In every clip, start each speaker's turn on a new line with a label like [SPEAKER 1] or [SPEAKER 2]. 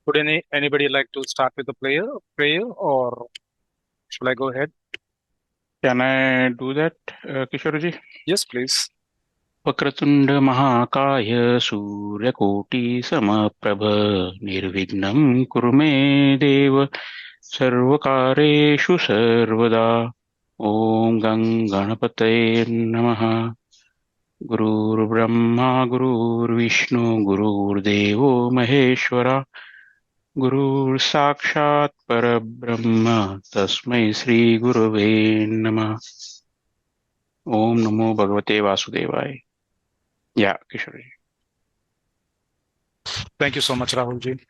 [SPEAKER 1] Would anybody like to start with the prayer, or shall I go ahead?
[SPEAKER 2] Can I do that, Kishore?
[SPEAKER 1] Yes, please.
[SPEAKER 2] वक्रतुण्ड महाकाय सूर्यकोटि समप्रभ निर्विघ्नं कुरु मे देव सर्वकारेषु सर्वदा ॐ गं गणपतये नमः गुरुर्ब्रह्मा गुरुर्विष्णु गुरुर्देवो महेश्वरा गुरुर्साक्षात् परब्रह्म तस्मै श्रीगुरवे नमः ओम नमो भगवते वासुदेवाय. Yeah, Kishore.
[SPEAKER 1] Thank you so much, Rahulji.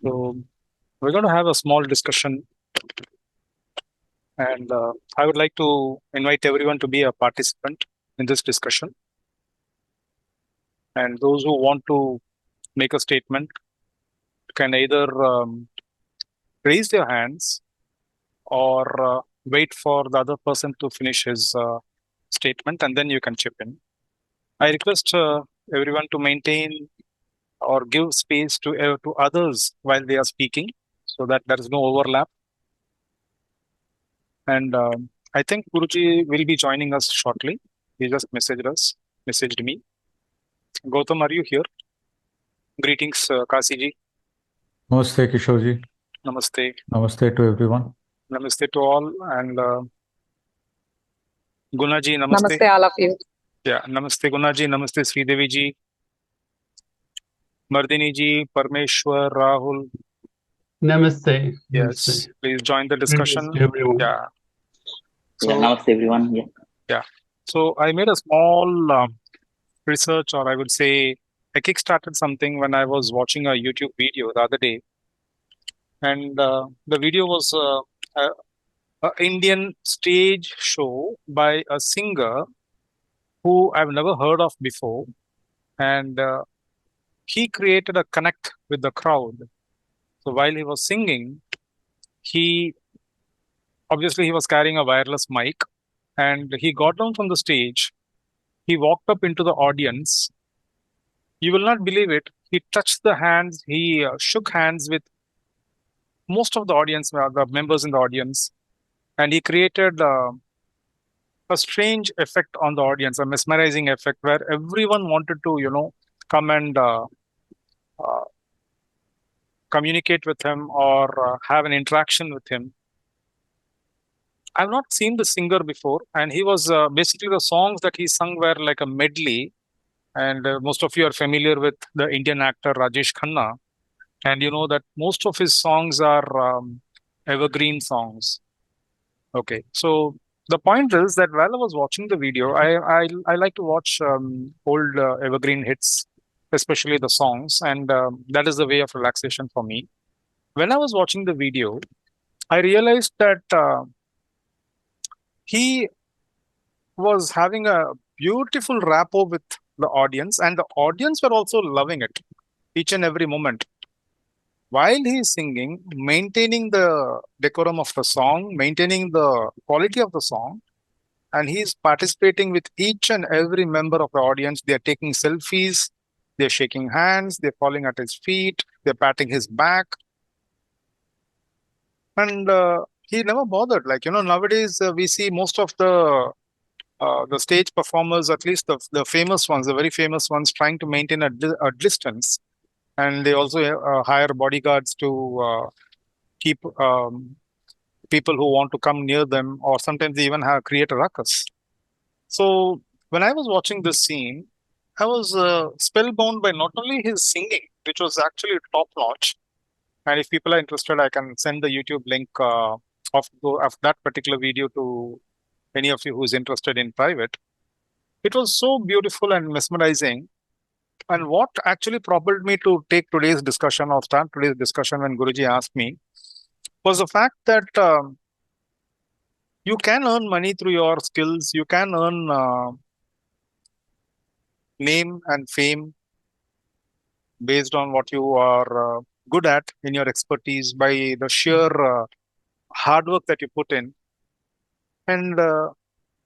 [SPEAKER 1] So we're going to have a small discussion, and I would like to invite everyone to be a participant in this discussion. And those who want to make a statement can either raise their hands or wait for the other person to finish his statement, and then you can chip in. I request everyone to maintain or give space to others while they are speaking, so that there is no overlap. And I think Guruji will be joining us shortly. He just messaged me. Gautam, are you here? Greetings, Kasi ji.
[SPEAKER 3] Namaste, Kishore.
[SPEAKER 1] Namaste.
[SPEAKER 3] Namaste to everyone.
[SPEAKER 1] Namaste to all. And Guna ji, namaste.
[SPEAKER 4] Namaste, all of you.
[SPEAKER 1] Yeah, namaste, Guna ji. Namaste, Sri Devi ji. Mardini ji, Parmeshwar, Rahul.
[SPEAKER 5] Namaste.
[SPEAKER 1] Yes,
[SPEAKER 5] Namaste.
[SPEAKER 1] please join the discussion.
[SPEAKER 5] Namaste, everyone.
[SPEAKER 1] Yeah.
[SPEAKER 6] Yeah, namaste everyone. Yeah.
[SPEAKER 1] So I made a small research, or I would say I kickstarted something when I was watching a YouTube video the other day. And the video was an Indian stage show by a singer who I've never heard of before. And he created a connect with the crowd. So while he was singing, he was carrying a wireless mic, and he got down from the stage. He walked up into the audience. You will not believe it. He touched the hands. He shook hands with most of the audience, the members in the audience, and he created a strange effect on the audience, a mesmerizing effect where everyone wanted to, come and communicate with him or have an interaction with him. I've not seen the singer before, and he was basically the songs that he sung were like a medley. And most of you are familiar with the Indian actor Rajesh Khanna, and you know that most of his songs are evergreen songs. Okay, so the point is that while I was watching the video, I like to watch old evergreen hits, especially the songs, and that is the way of relaxation for me. When I was watching the video, I realized that he was having a beautiful rapport with the audience, and the audience were also loving it each and every moment. While he is singing, maintaining the decorum of the song, maintaining the quality of the song, and he is participating with each and every member of the audience. They are taking selfies, they're shaking hands, they're falling at his feet, they're patting his back. And he never bothered. Like, nowadays we see most of the stage performers, at least the famous ones, the very famous ones, trying to maintain a distance. And they also hire bodyguards to keep people who want to come near them, or sometimes they even create a ruckus. So when I was watching this scene, I was spellbound by not only his singing, which was actually top notch. And if people are interested, I can send the YouTube link of that particular video to any of you who's interested in private. It was so beautiful and mesmerizing. And what actually propelled me to take today's discussion or start today's discussion when Guruji asked me was the fact that you can earn money through your skills. You can earn name and fame based on what you are good at in your expertise by the sheer hard work that you put in. And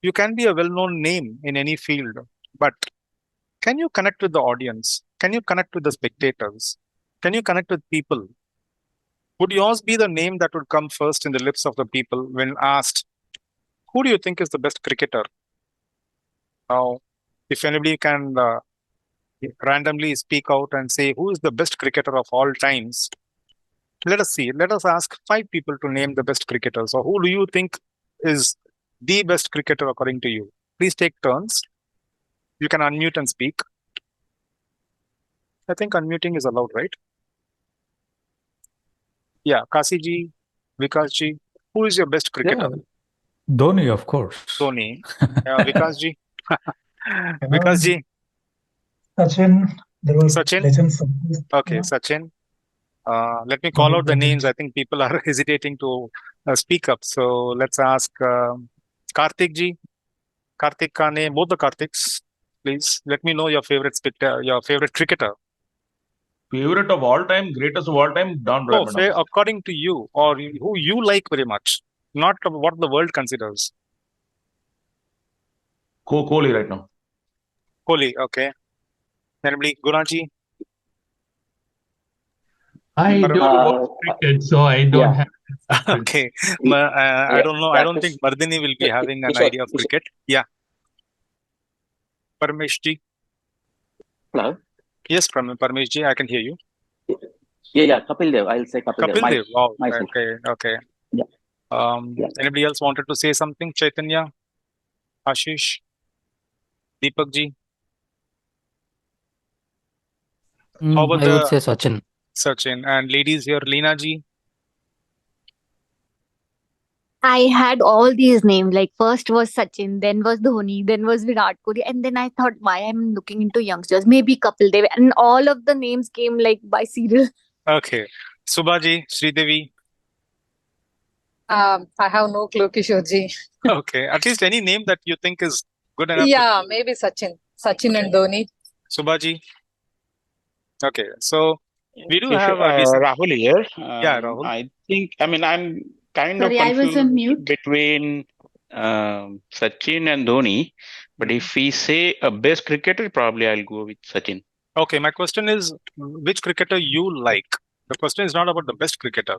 [SPEAKER 1] you can be a well-known name in any field, but can you connect with the audience? Can you connect with the spectators? Can you connect with people? Would yours be the name that would come first in the lips of the people when asked, who do you think is the best cricketer? Now, if anybody can randomly speak out and say, who is the best cricketer of all times? Let us see. Let us ask 5 people to name the best cricketers. Or who do you think is the best cricketer according to you? Please take turns. You can unmute and speak. I think unmuting is allowed, right? Yeah, Kasi ji, Vikas ji, who is your best cricketer?
[SPEAKER 3] Yeah, Dhoni, of course.
[SPEAKER 1] Dhoni. Vikas ji. Vikas ji.
[SPEAKER 4] Sachin. There was
[SPEAKER 1] Sachin?
[SPEAKER 4] legends.
[SPEAKER 1] Okay, Sachin. Let me call out the names. I think people are hesitating to speak up. So let's ask Karthik ji. Karthik ka name, both the Kartiks, please. Let me know your favorite cricketer.
[SPEAKER 7] Favorite of all time, greatest of all time, Don
[SPEAKER 1] No,
[SPEAKER 7] Bradman.
[SPEAKER 1] according to you, or who you like very much, not what the world considers.
[SPEAKER 7] Kohli right now.
[SPEAKER 1] Kohli, okay. Anybody? Gunaji?
[SPEAKER 5] I don't watch cricket, so I don't have.
[SPEAKER 1] Okay. I don't know. I don't think Mardini will be having an idea of cricket. Yeah. Parmesh ji.
[SPEAKER 6] Hello.
[SPEAKER 1] Yes, Parmesh ji, I can hear you.
[SPEAKER 6] Yeah, Kapil Dev. I'll say Kapil Dev.
[SPEAKER 1] Kapil Dev. Wow.
[SPEAKER 6] Myself.
[SPEAKER 1] Okay.
[SPEAKER 6] Yeah.
[SPEAKER 1] Anybody else wanted to say something? Chaitanya? Ashish? Deepak ji? How about
[SPEAKER 8] I would say Sachin.
[SPEAKER 1] Sachin. And ladies here, Leena ji?
[SPEAKER 9] I had all these names. Like first was Sachin, then was Dhoni, then was Virat Kohli, and then I thought, why I'm looking into youngsters? Maybe Kapil Dev, and all of the names came like by serial.
[SPEAKER 1] Okay. Subhaji, Sridevi?
[SPEAKER 10] I have no clue, Kishorji.
[SPEAKER 1] Okay. At least any name that you think is good enough.
[SPEAKER 10] Yeah, maybe Sachin. Sachin and Dhoni.
[SPEAKER 1] Subhaji? Okay. So we do have a decent...
[SPEAKER 2] Rahul here.
[SPEAKER 1] Yeah, Rahul.
[SPEAKER 2] I think, I'm kind
[SPEAKER 9] Sorry,
[SPEAKER 2] of
[SPEAKER 9] I was on mute.
[SPEAKER 2] confused between Sachin and Dhoni. But if we say a best cricketer, probably I'll go with Sachin.
[SPEAKER 1] Okay, my question is, which cricketer you like? The question is not about the best cricketer.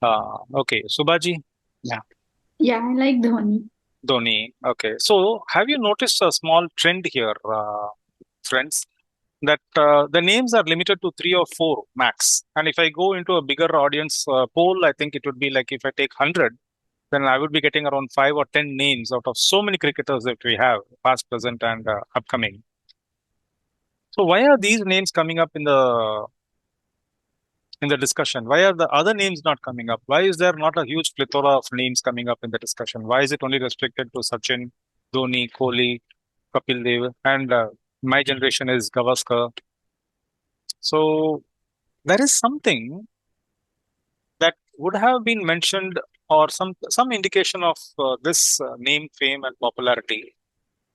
[SPEAKER 1] Okay, Subhaji?
[SPEAKER 9] Yeah, I like Dhoni.
[SPEAKER 1] Dhoni. Okay, so have you noticed a small trend here, friends? That the names are limited to 3 or 4 max. And if I go into a bigger audience poll, I think it would be like if I take 100, then I would be getting around 5 or 10 names out of so many cricketers that we have, past, present, and upcoming. So why are these names coming up in the discussion? Why are the other names not coming up? Why is there not a huge plethora of names coming up in the discussion? Why is it only restricted to Sachin, Dhoni, Kohli, Kapil Dev, and my generation is Gavaskar? So there is something that would have been mentioned, or some indication of this name, fame, and popularity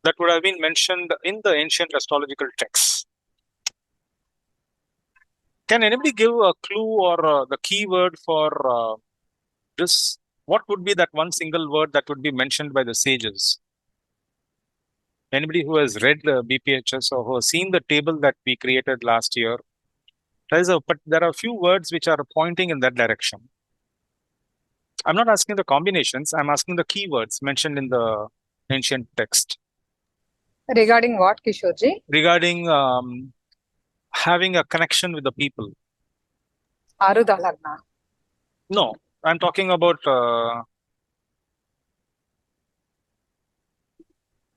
[SPEAKER 1] that would have been mentioned in the ancient astrological texts. Can anybody give a clue or the keyword for this? What would be that one single word that would be mentioned by the sages? Anybody who has read BPHS or who has seen the table that we created last year, but there are a few words which are pointing in that direction. I'm not asking the combinations, I'm asking the keywords mentioned in the ancient text.
[SPEAKER 10] Regarding what, Kishorji?
[SPEAKER 1] Regarding having a connection with the people.
[SPEAKER 10] Arudalagna.
[SPEAKER 1] No, I'm talking about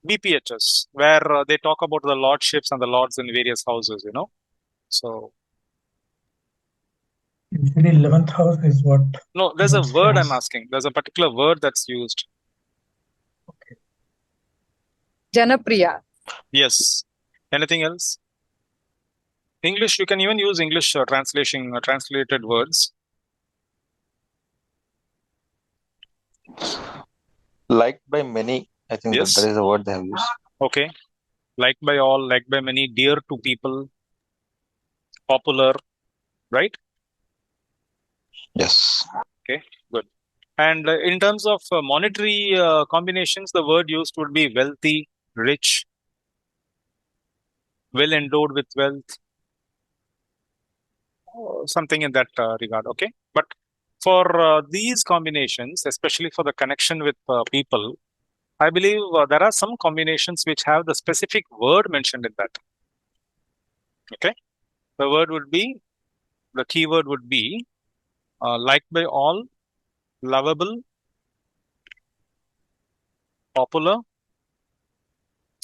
[SPEAKER 1] BPHS, where they talk about the lordships and the lords in various houses, So
[SPEAKER 4] Usually 11th house is what?
[SPEAKER 1] No, there's a word I'm asking. There's a particular word that's used.
[SPEAKER 4] Okay.
[SPEAKER 10] Jana Priya.
[SPEAKER 1] Yes. Anything else? English, you can even use English translated words.
[SPEAKER 11] Liked by many, I think
[SPEAKER 1] Yes.
[SPEAKER 11] that is the word they have used.
[SPEAKER 1] Okay. Liked by all, liked by many, dear to people, popular, right?
[SPEAKER 11] Yes.
[SPEAKER 1] Okay, good. And in terms of monetary combinations, the word used would be wealthy, rich, well endowed with wealth. something in that regard. Okay, but for these combinations, especially for the connection with people, I believe there are some combinations which have the specific word mentioned in that. Okay, the word would be, the keyword would be liked by all, lovable, popular,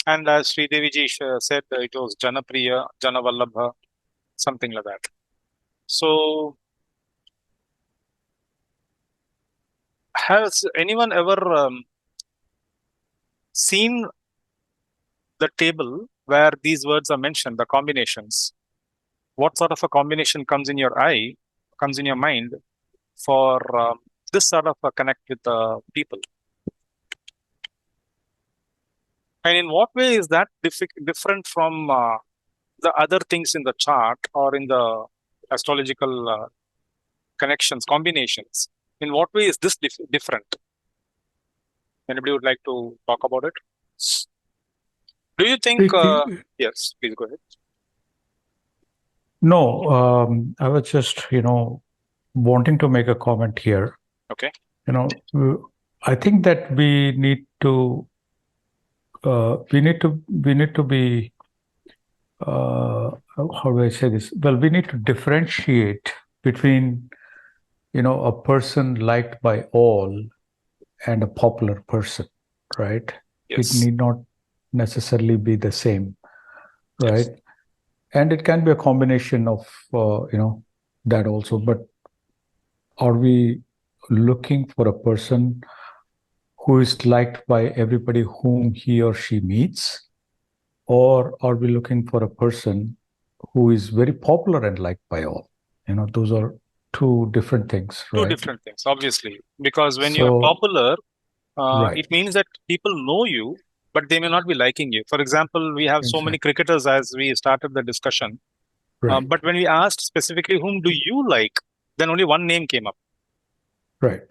[SPEAKER 1] and as Sri Devi ji said, it was Jana Priya, Jana Vallabha, something like that. So, has anyone ever seen the table where these words are mentioned, the combinations? What sort of a combination comes in your mind for this sort of a connect with people? And in what way is that different from the other things in the chart or in the astrological connections, combinations? In what way is this different? Anybody would like to talk about it? Do you think? Yes, please go ahead.
[SPEAKER 3] No, I was just, wanting to make a comment here.
[SPEAKER 1] Okay.
[SPEAKER 3] I think that we need to be, how do I say this? Well, we need to differentiate between, a person liked by all and a popular person, right?
[SPEAKER 1] Yes.
[SPEAKER 3] It need not necessarily be the same, right?
[SPEAKER 1] Yes.
[SPEAKER 3] And it can be a combination of, that also. But are we looking for a person who is liked by everybody whom he or she meets? Or are we looking for a person who is very popular and liked by all? Those are two different things, right?
[SPEAKER 1] Two different things, obviously. Because when you're popular,
[SPEAKER 3] right.
[SPEAKER 1] it means that people know you, but they may not be liking you. For example, we have so many cricketers as we started the discussion.
[SPEAKER 3] Right.
[SPEAKER 1] But when we asked specifically, whom do you like? Then only one name came up.
[SPEAKER 3] Right.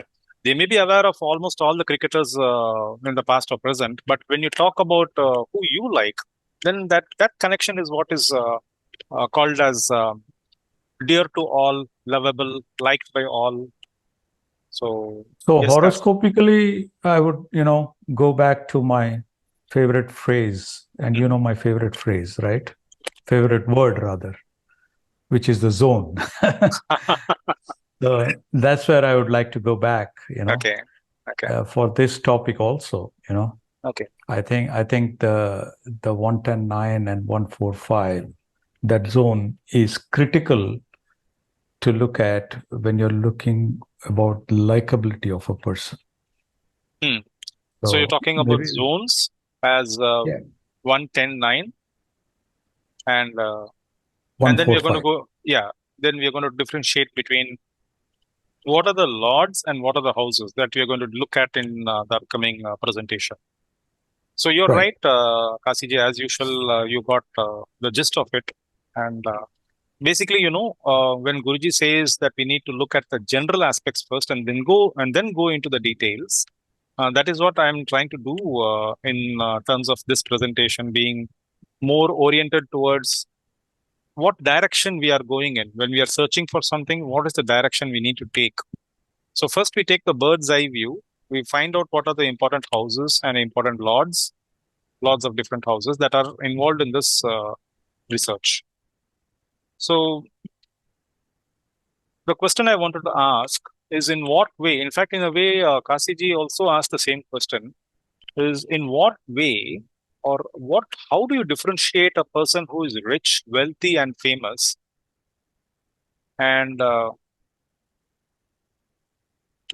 [SPEAKER 1] They may be aware of almost all the cricketers in the past or present, but when you talk about who you like, then that connection is what is called as dear to all, lovable, liked by all. So yes,
[SPEAKER 3] horoscopically, I would, go back to my favorite phrase, and my favorite phrase, right? Favorite word, rather, which is the zone. So that's where I would like to go back,
[SPEAKER 1] Okay.
[SPEAKER 3] For this topic also,
[SPEAKER 1] Okay.
[SPEAKER 3] I think the 110.9 and 145, that zone is critical to look at when you're looking about likability of a person.
[SPEAKER 1] So you're talking about zones as 110.9 and then we're going to go, then we're going to differentiate between what are the lords and what are the houses that we're going to look at in the upcoming presentation. So you're right, Kasiji, as usual, you got the gist of it. And basically, when Guruji says that we need to look at the general aspects first and then go into the details, that is what I'm trying to do in terms of this presentation, being more oriented towards what direction we are going in. When we are searching for something, what is the direction we need to take? So first we take the bird's eye view. We find out what are the important houses and important lords of different houses that are involved in this research. So the question I wanted to ask is, in what way, in fact, in a way, Kasiji also asked the same question, is in what way or how do you differentiate a person who is rich, wealthy, and famous? And do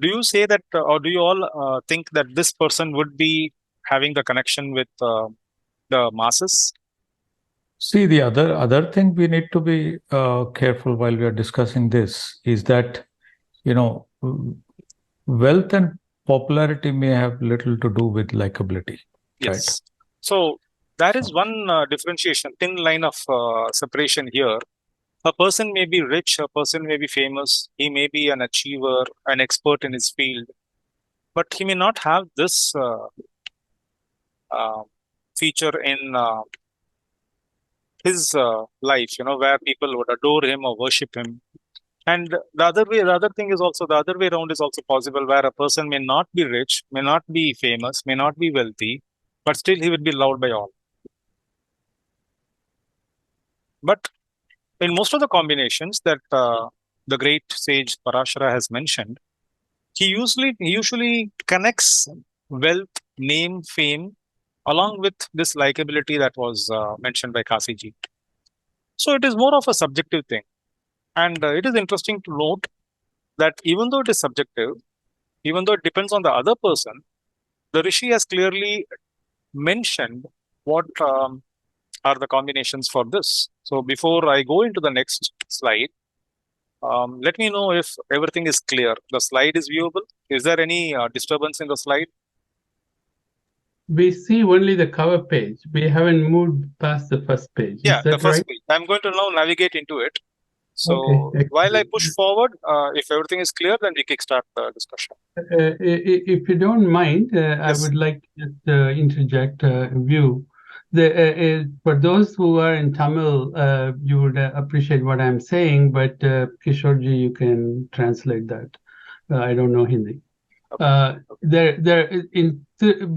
[SPEAKER 1] you say that, or do you all think that this person would be having the connection with the masses?
[SPEAKER 3] See, the other thing we need to be careful while we are discussing this is that, wealth and popularity may have little to do with likability.
[SPEAKER 1] Yes.
[SPEAKER 3] Right?
[SPEAKER 1] So that is one differentiation, thin line of separation here. A person may be rich, a person may be famous, he may be an achiever, an expert in his field, but he may not have this feature in his life, where people would adore him or worship him. And the other thing is also the other way around is also possible, where a person may not be rich, may not be famous, may not be wealthy, but still he would be loved by all. But in most of the combinations that the great sage Parashara has mentioned, he usually connects wealth, name, fame, along with this likability that was mentioned by Kasiji. So it is more of a subjective thing. And it is interesting to note that even though it is subjective, even though it depends on the other person, the Rishi has clearly mentioned what are the combinations for this. So before I go into the next slide, let me know if everything is clear. The slide is viewable. Is there any disturbance in the slide?
[SPEAKER 5] We see only the cover page. We haven't moved past the first page.
[SPEAKER 1] Yeah,
[SPEAKER 5] Is that
[SPEAKER 1] the first
[SPEAKER 5] right?
[SPEAKER 1] page. I'm going to now navigate into it. So
[SPEAKER 5] Okay,
[SPEAKER 1] while I
[SPEAKER 5] excellent.
[SPEAKER 1] push forward, if everything is clear, then we kickstart the discussion.
[SPEAKER 5] If you don't mind, I
[SPEAKER 1] Yes.
[SPEAKER 5] would like to just interject a view. For those who are in Tamil, you would appreciate what I'm saying, but Kishorji, you can translate that. I don't know Hindi.
[SPEAKER 1] Okay.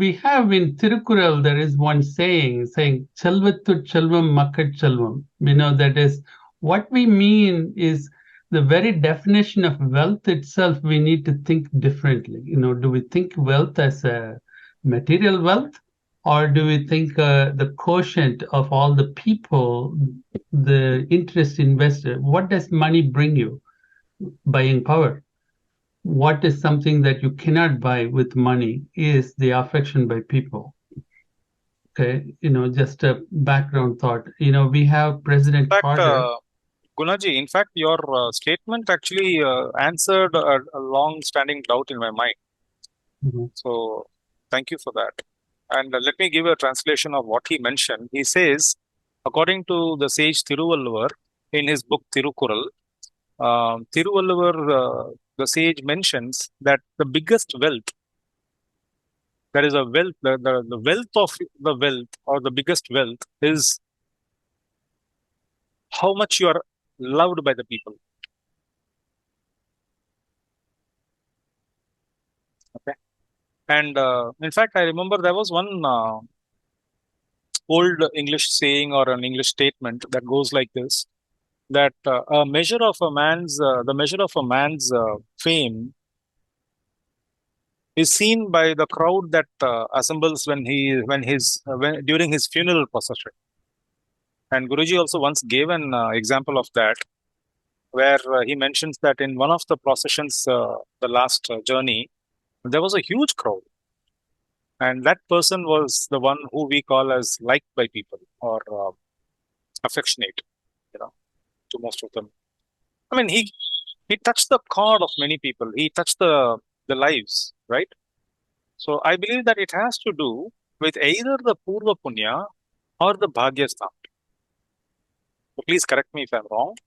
[SPEAKER 5] We have in Tirukural, there is one saying Chelvattu Chelvam Makkat Chelvam. That is what we mean is the very definition of wealth itself. We need to think differently. Do we think wealth as a material wealth, or do we think the quotient of all the people, the interest invested? What does money bring you? Buying power. What is something that you cannot buy with money is the affection by people. Okay, just a background thought. We have President Carter.
[SPEAKER 1] Gunaji, in fact, your statement actually answered a long-standing doubt in my mind. So thank you for that. And let me give a translation of what he mentioned. He says, according to the sage Thiruvalluvar in his book Thirukural, Thiruvalluvar, the sage mentions that the biggest wealth, there is a wealth, the wealth of the wealth, or the biggest wealth, is how much you are loved by the people. Okay. And in fact, I remember there was one old English saying or an English statement that goes like this: that the measure of a man's fame is seen by the crowd that assembles during his funeral procession. And Guruji also once gave an example of that, where he mentions that in one of the processions, the last journey, there was a huge crowd. And that person was the one who we call as liked by people or affectionate, to most of them. I mean, he touched the chord of many people. He touched the lives, right? So I believe that it has to do with either the Purva Punya or the Bhagya Sthana. So please correct me if I'm wrong.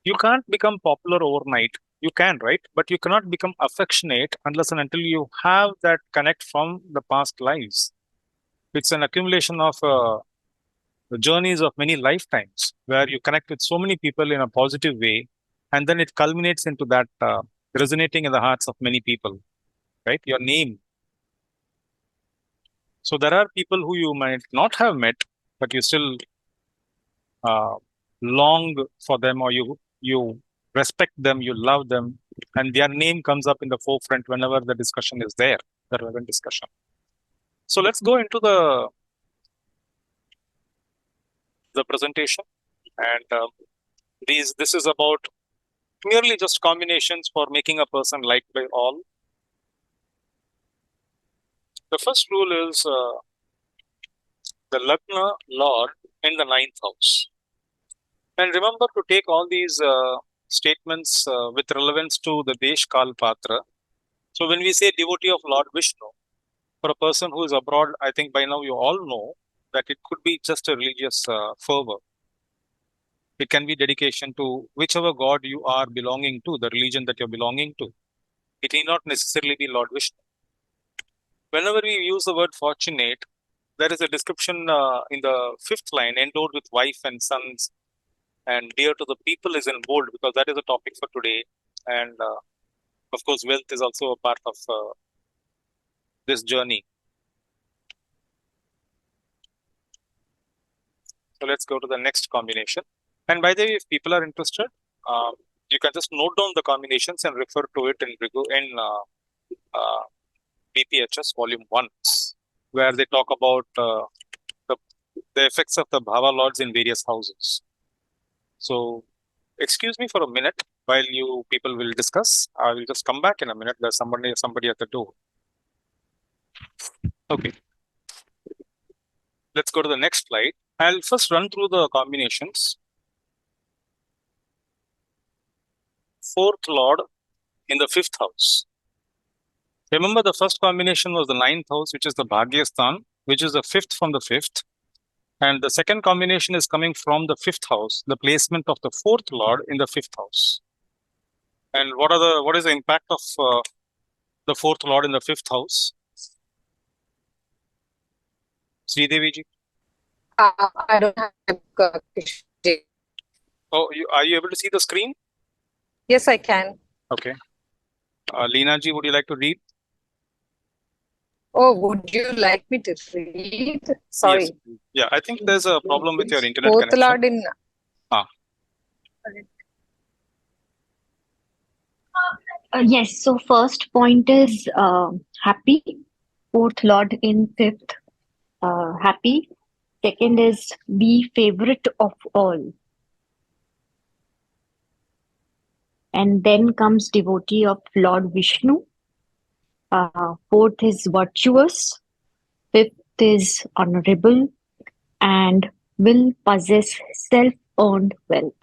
[SPEAKER 1] You can't become popular overnight. You can, right? But you cannot become affectionate unless and until you have that connect from the past lives. It's an accumulation of the journeys of many lifetimes where you connect with so many people in a positive way, and then it culminates into that resonating in the hearts of many people, right? Your name. So there are people who you might not have met, but you still long for them, or you respect them, you love them, and their name comes up in the forefront whenever the discussion is there, the relevant discussion. So let's go into the presentation, and this is about merely just combinations for making a person liked by all. The first rule is the Lagna Lord in the 9th house. And remember to take all these statements with relevance to the Desh Kal Patra. So when we say devotee of Lord Vishnu, for a person who is abroad, I think by now you all know that it could be just a religious fervor. It can be dedication to whichever god you are belonging to, the religion that you're belonging to. It need not necessarily be Lord Vishnu. Whenever we use the word fortunate, there is a description in the 5th line, endowed with wife and sons, and dear to the people is in bold because that is the topic for today. And of course, wealth is also a part of this journey. So let's go to the next combination. And by the way, if people are interested, you can just note down the combinations and refer to it in BPHS Volume 1, where they talk about the effects of the Bhava Lords in various houses. So excuse me for a minute while you people will discuss. I will just come back in a minute. There's somebody at the door. Okay. Let's go to the next slide. I'll first run through the combinations. Fourth Lord in the fifth house. Remember, the first combination was the ninth house, which is the Bhagyasthan, which is the fifth from the fifth. And the second combination is coming from the fifth house, the placement of the fourth Lord in the fifth house. And what is the impact of the fourth Lord in the fifth house? Sridevi ji?
[SPEAKER 10] I don't have Kishore.
[SPEAKER 1] Oh, are you able to see the screen?
[SPEAKER 10] Yes, I can.
[SPEAKER 1] Okay. Leena ji, would you like to read?
[SPEAKER 10] Oh, would you like me to read? Sorry.
[SPEAKER 1] Yes. Yeah, I think there's a problem with your internet
[SPEAKER 10] Fourth
[SPEAKER 1] connection.
[SPEAKER 10] Lord in.
[SPEAKER 9] Yes, so first point is happy. Fourth Lord in fifth, happy. Second is be favorite of all. And then comes devotee of Lord Vishnu. Fourth is virtuous. Fifth is honorable. And will possess self-earned wealth.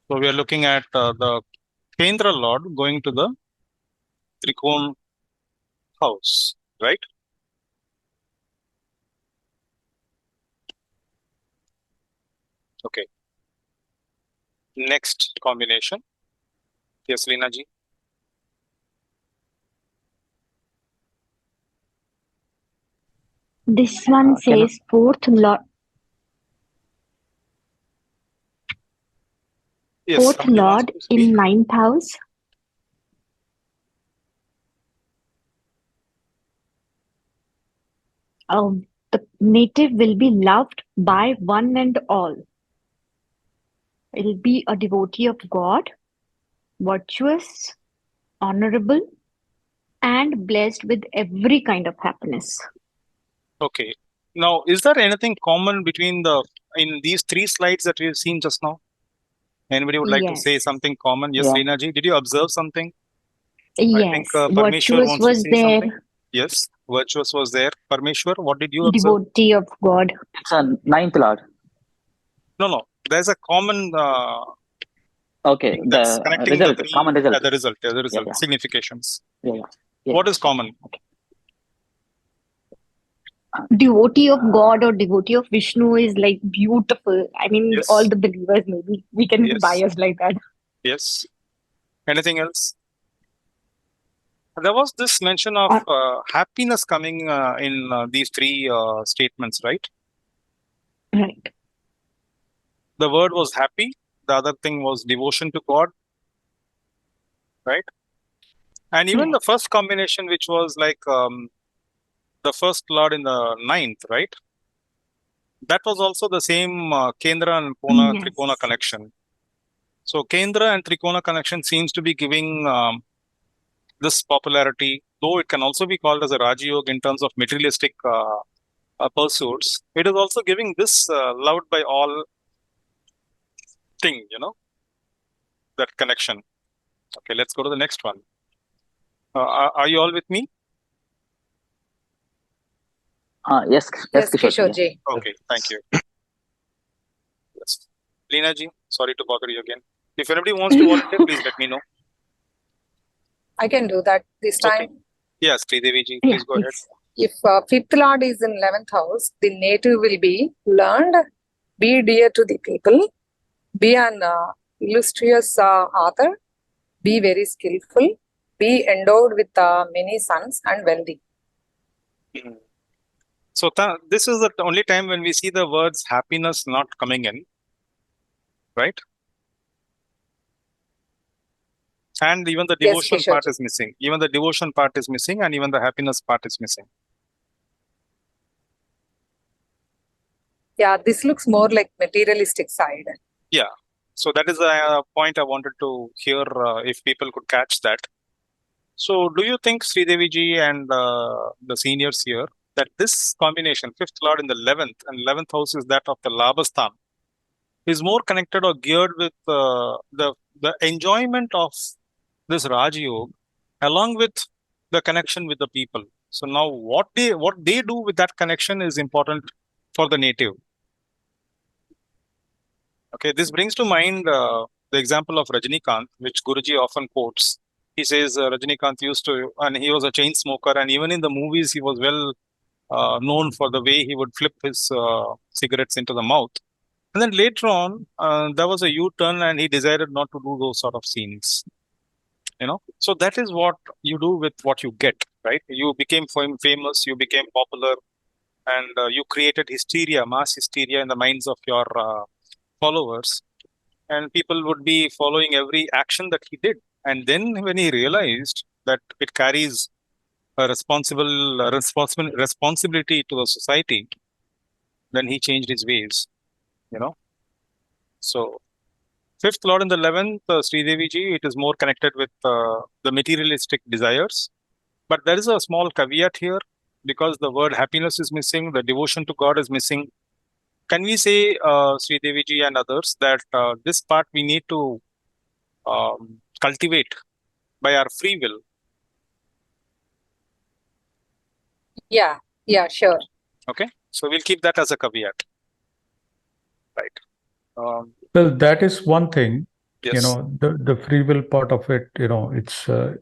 [SPEAKER 1] So we are looking at the Kendra Lord going to the Trikon house, right? Okay. Next combination. Yes, Leena ji.
[SPEAKER 9] This one says fourth Lord.
[SPEAKER 1] Yes,
[SPEAKER 9] Fourth Lord in ninth house. The native will be loved by one and all. It will be a devotee of God, virtuous, honorable, and blessed with every kind of happiness.
[SPEAKER 1] Okay. Now, is there anything common between in these three slides that we've seen just now? Anybody would like to say something common? Yes,
[SPEAKER 6] Yeah.
[SPEAKER 1] Leena ji, did you observe something?
[SPEAKER 9] Yes,
[SPEAKER 1] I think Parmeshwar
[SPEAKER 9] virtuous
[SPEAKER 1] wants to
[SPEAKER 9] was
[SPEAKER 1] say
[SPEAKER 9] there.
[SPEAKER 1] something. Yes, virtuous was there. Parmeshwar, what did you observe?
[SPEAKER 9] Devotee of God.
[SPEAKER 6] It's a ninth Lord.
[SPEAKER 1] No. There's a common
[SPEAKER 6] Okay,
[SPEAKER 1] thing that's
[SPEAKER 6] the
[SPEAKER 1] connecting
[SPEAKER 6] result,
[SPEAKER 1] the three,
[SPEAKER 6] common result.
[SPEAKER 1] the result,
[SPEAKER 6] Yeah.
[SPEAKER 1] significations.
[SPEAKER 6] Yeah.
[SPEAKER 1] What is common?
[SPEAKER 9] Devotee of God or devotee of Vishnu is like beautiful. I mean,
[SPEAKER 1] Yes.
[SPEAKER 9] all the believers, maybe we can be
[SPEAKER 1] Yes.
[SPEAKER 9] biased like that.
[SPEAKER 1] Yes. Anything else? There was this mention of happiness coming in these three statements, right?
[SPEAKER 9] Right.
[SPEAKER 1] The word was happy. The other thing was devotion to God, right? And even the first combination, which was like the first Lord in the ninth, right? That was also the same Kendra and Trikona connection. So Kendra and Trikona connection seems to be giving this popularity, though it can also be called as a Raja Yoga in terms of materialistic pursuits. It is also giving this loved by all thing, that connection. Okay, let's go to the next one. Are you all with me?
[SPEAKER 6] Yes,
[SPEAKER 10] Yes,
[SPEAKER 6] Kishore.
[SPEAKER 10] Kishore ji.
[SPEAKER 1] Okay, thank you. Yes. Leena ji, sorry to bother you again. If anybody wants to volunteer, please let me know.
[SPEAKER 10] I can do that this time.
[SPEAKER 1] Yes, Sridevi ji, please go ahead.
[SPEAKER 10] If fifth Lord is in 11th house, the native will be learned, be dear to the people, be an illustrious author, be very skillful, be endowed with many sons and wealthy.
[SPEAKER 1] So this is the only time when we see the words happiness not coming in. right? And even the
[SPEAKER 10] Yes,
[SPEAKER 1] devotion
[SPEAKER 10] Kishore.
[SPEAKER 1] part is missing. Even the devotion part is missing, and even the happiness part is missing.
[SPEAKER 10] Yeah, this looks more like materialistic side.
[SPEAKER 1] Yeah. So that is a point I wanted to hear if people could catch that. So do you think, Sridevi ji and the seniors here, that this combination, fifth lord in the 11th, and 11th house is that of the Labhasthan, is more connected or geared with the enjoyment of this Raj Yoga along with the connection with the people? So now what they do with that connection is important for the native. Okay, this brings to mind the example of Rajinikanth, which Guruji often quotes. He says Rajinikanth used to, and he was a chain smoker, and even in the movies, he was well known for the way he would flip his cigarettes into the mouth. And then later on, there was a U-turn, and he decided not to do those sort of scenes. You know, so that is what you do with what you get, right? You became famous, you became popular, and you created hysteria, mass hysteria in the minds of your followers. And people would be following every action that he did. And then when he realized that it carries a responsibility to the society, then he changed his ways, you know. So fifth lord in the 11th, Sridevi ji, it is more connected with the materialistic desires. But there is a small caveat here, because the word happiness is missing, the devotion to God is missing. Can we say, Sridevi ji and others, that this part we need to cultivate by our free will?
[SPEAKER 10] Yeah, sure.
[SPEAKER 1] Okay, so we'll keep that as a caveat, right?
[SPEAKER 3] Well, that is one thing.
[SPEAKER 1] Yes.
[SPEAKER 3] You know, the free will part of it, you know, it's a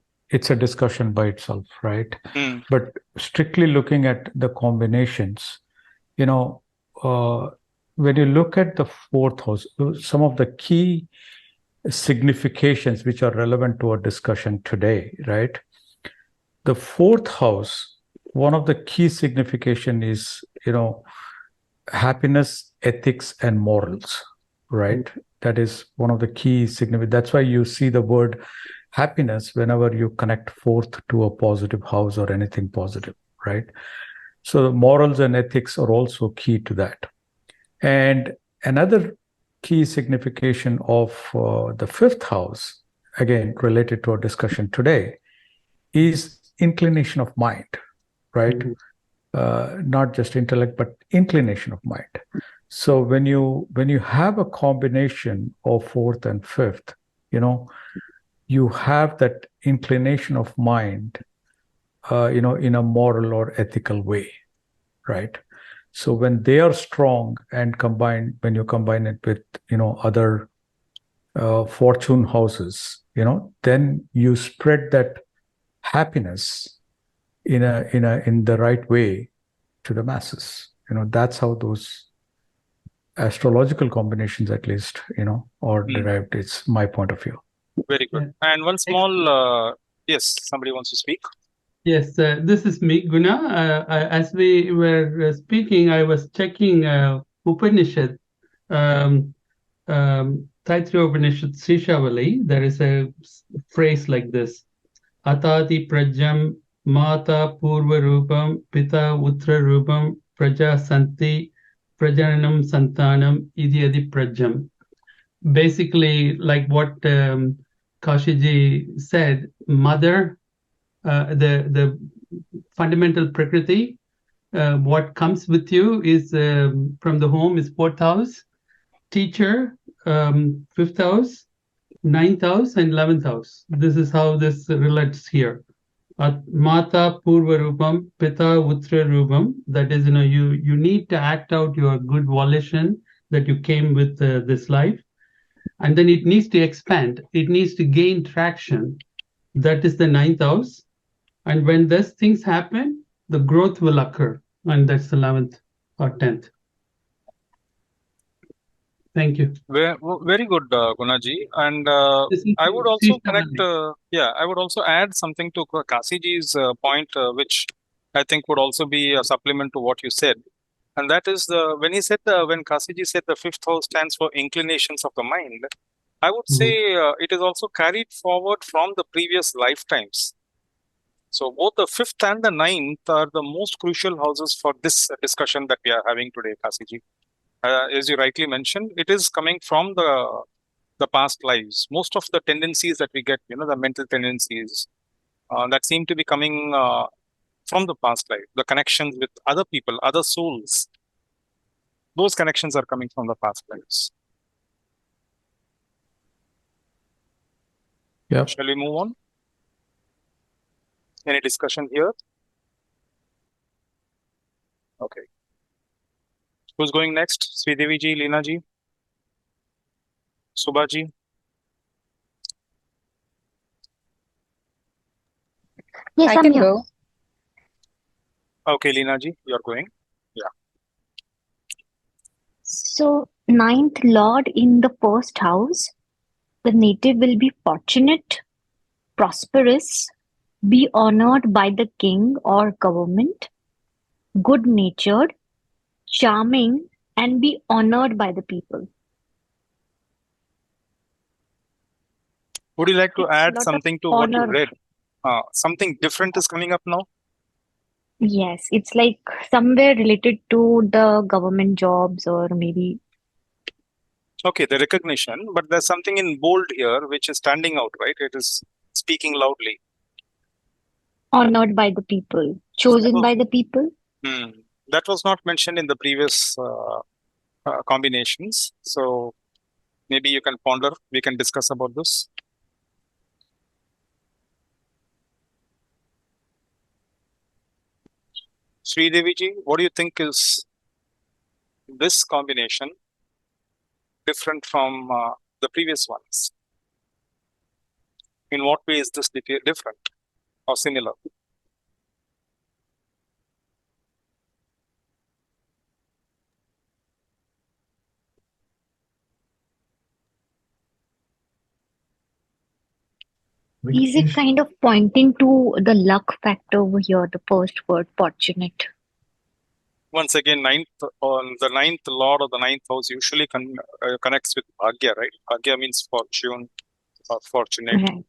[SPEAKER 3] discussion by itself, right? But strictly looking at the combinations, you know, when you look at the fourth house, some of the key significations which are relevant to our discussion today, right? The fourth house, one of the key signification is, you know, happiness, ethics, and morals, right? That is one of the key significant. That's why you see the word happiness whenever you connect fourth to a positive house or anything positive, right? So the morals and ethics are also key to that. And another key signification of the fifth house, again related to our discussion today, is inclination of mind, right? Not just intellect, but inclination of mind. So when you have a combination of fourth and fifth, you know, you have that inclination of mind, you know, in a moral or ethical way, right? So when they are strong and combined, when you combine it with, you know, other fortune houses, you know, then you spread that happiness in the right way to the masses. You know, that's how those astrological combinations, at least, you know, are derived. It's my point of view.
[SPEAKER 1] Very good. And one small, yes, somebody wants to speak.
[SPEAKER 5] Yes, this is me, Guna. As we were speaking, I was checking Upanishad, Taittiriya Upanishad, Srishavali. There is a phrase like this: Atati Prajam Mata Purva Rupam Pita Utra Rupam Praja Santi Prajanam Santanam Idyadi Prajam. Basically, like what Kashiji said, mother, the fundamental prakriti, what comes with you is from the home is fourth house, teacher, fifth house, ninth house, and 11th house. This is how this relates here. Mata Purva Rupam, Pita Utra Rupam. That is, you know, you need to act out your good volition that you came with this life. And then it needs to expand. It needs to gain traction. That is the ninth house. And when these things happen, the growth will occur. And that's the 11th or 10th. Thank you.
[SPEAKER 1] Very good, Gunaji. And I would also connect, I would also add something to Kasiji's point, which I think would also be a supplement to what you said. And that is when Kasiji said the fifth house stands for inclinations of the mind, I would say it is also carried forward from the previous lifetimes. So both the fifth and the ninth are the most crucial houses for this discussion that we are having today, Kasiji. As you rightly mentioned, it is coming from the past lives. Most of the tendencies that we get, the mental tendencies that seem to be coming from the past life, the connections with other people, other souls, those connections are coming from the past lives.
[SPEAKER 3] Yeah.
[SPEAKER 1] Shall we move on? Any discussion here? Okay. Who's going next? Sridevi ji, Leena ji, Subha ji?
[SPEAKER 9] Yes,
[SPEAKER 10] I
[SPEAKER 9] I'm
[SPEAKER 10] can
[SPEAKER 9] here.
[SPEAKER 10] go.
[SPEAKER 1] Okay, Leena ji, you're going. Yeah.
[SPEAKER 9] So, ninth lord in the first house, the native will be fortunate, prosperous, be honored by the king or government, good-natured, charming, and be honored by the people.
[SPEAKER 1] Would you like to
[SPEAKER 9] It's
[SPEAKER 1] add
[SPEAKER 9] lot of
[SPEAKER 1] something to what you
[SPEAKER 9] honor.
[SPEAKER 1] read? Something different is coming up now?
[SPEAKER 9] Yes, it's like somewhere related to the government jobs or maybe
[SPEAKER 1] Okay, the recognition, but there's something in bold here which is standing out, right? It is speaking loudly.
[SPEAKER 9] honored by the people, chosen by the people.
[SPEAKER 1] That was not mentioned in the previous combinations. So maybe you can ponder, we can discuss about this. Sridevi ji, what do you think is this combination different from the previous ones? In what way is this different or similar?
[SPEAKER 9] Is it kind of pointing to the luck factor over here, the first word, fortunate?
[SPEAKER 1] Once again, the ninth lord of the ninth house usually connects with bhagya, right? Bhagya means fortune or fortunate.
[SPEAKER 9] Right.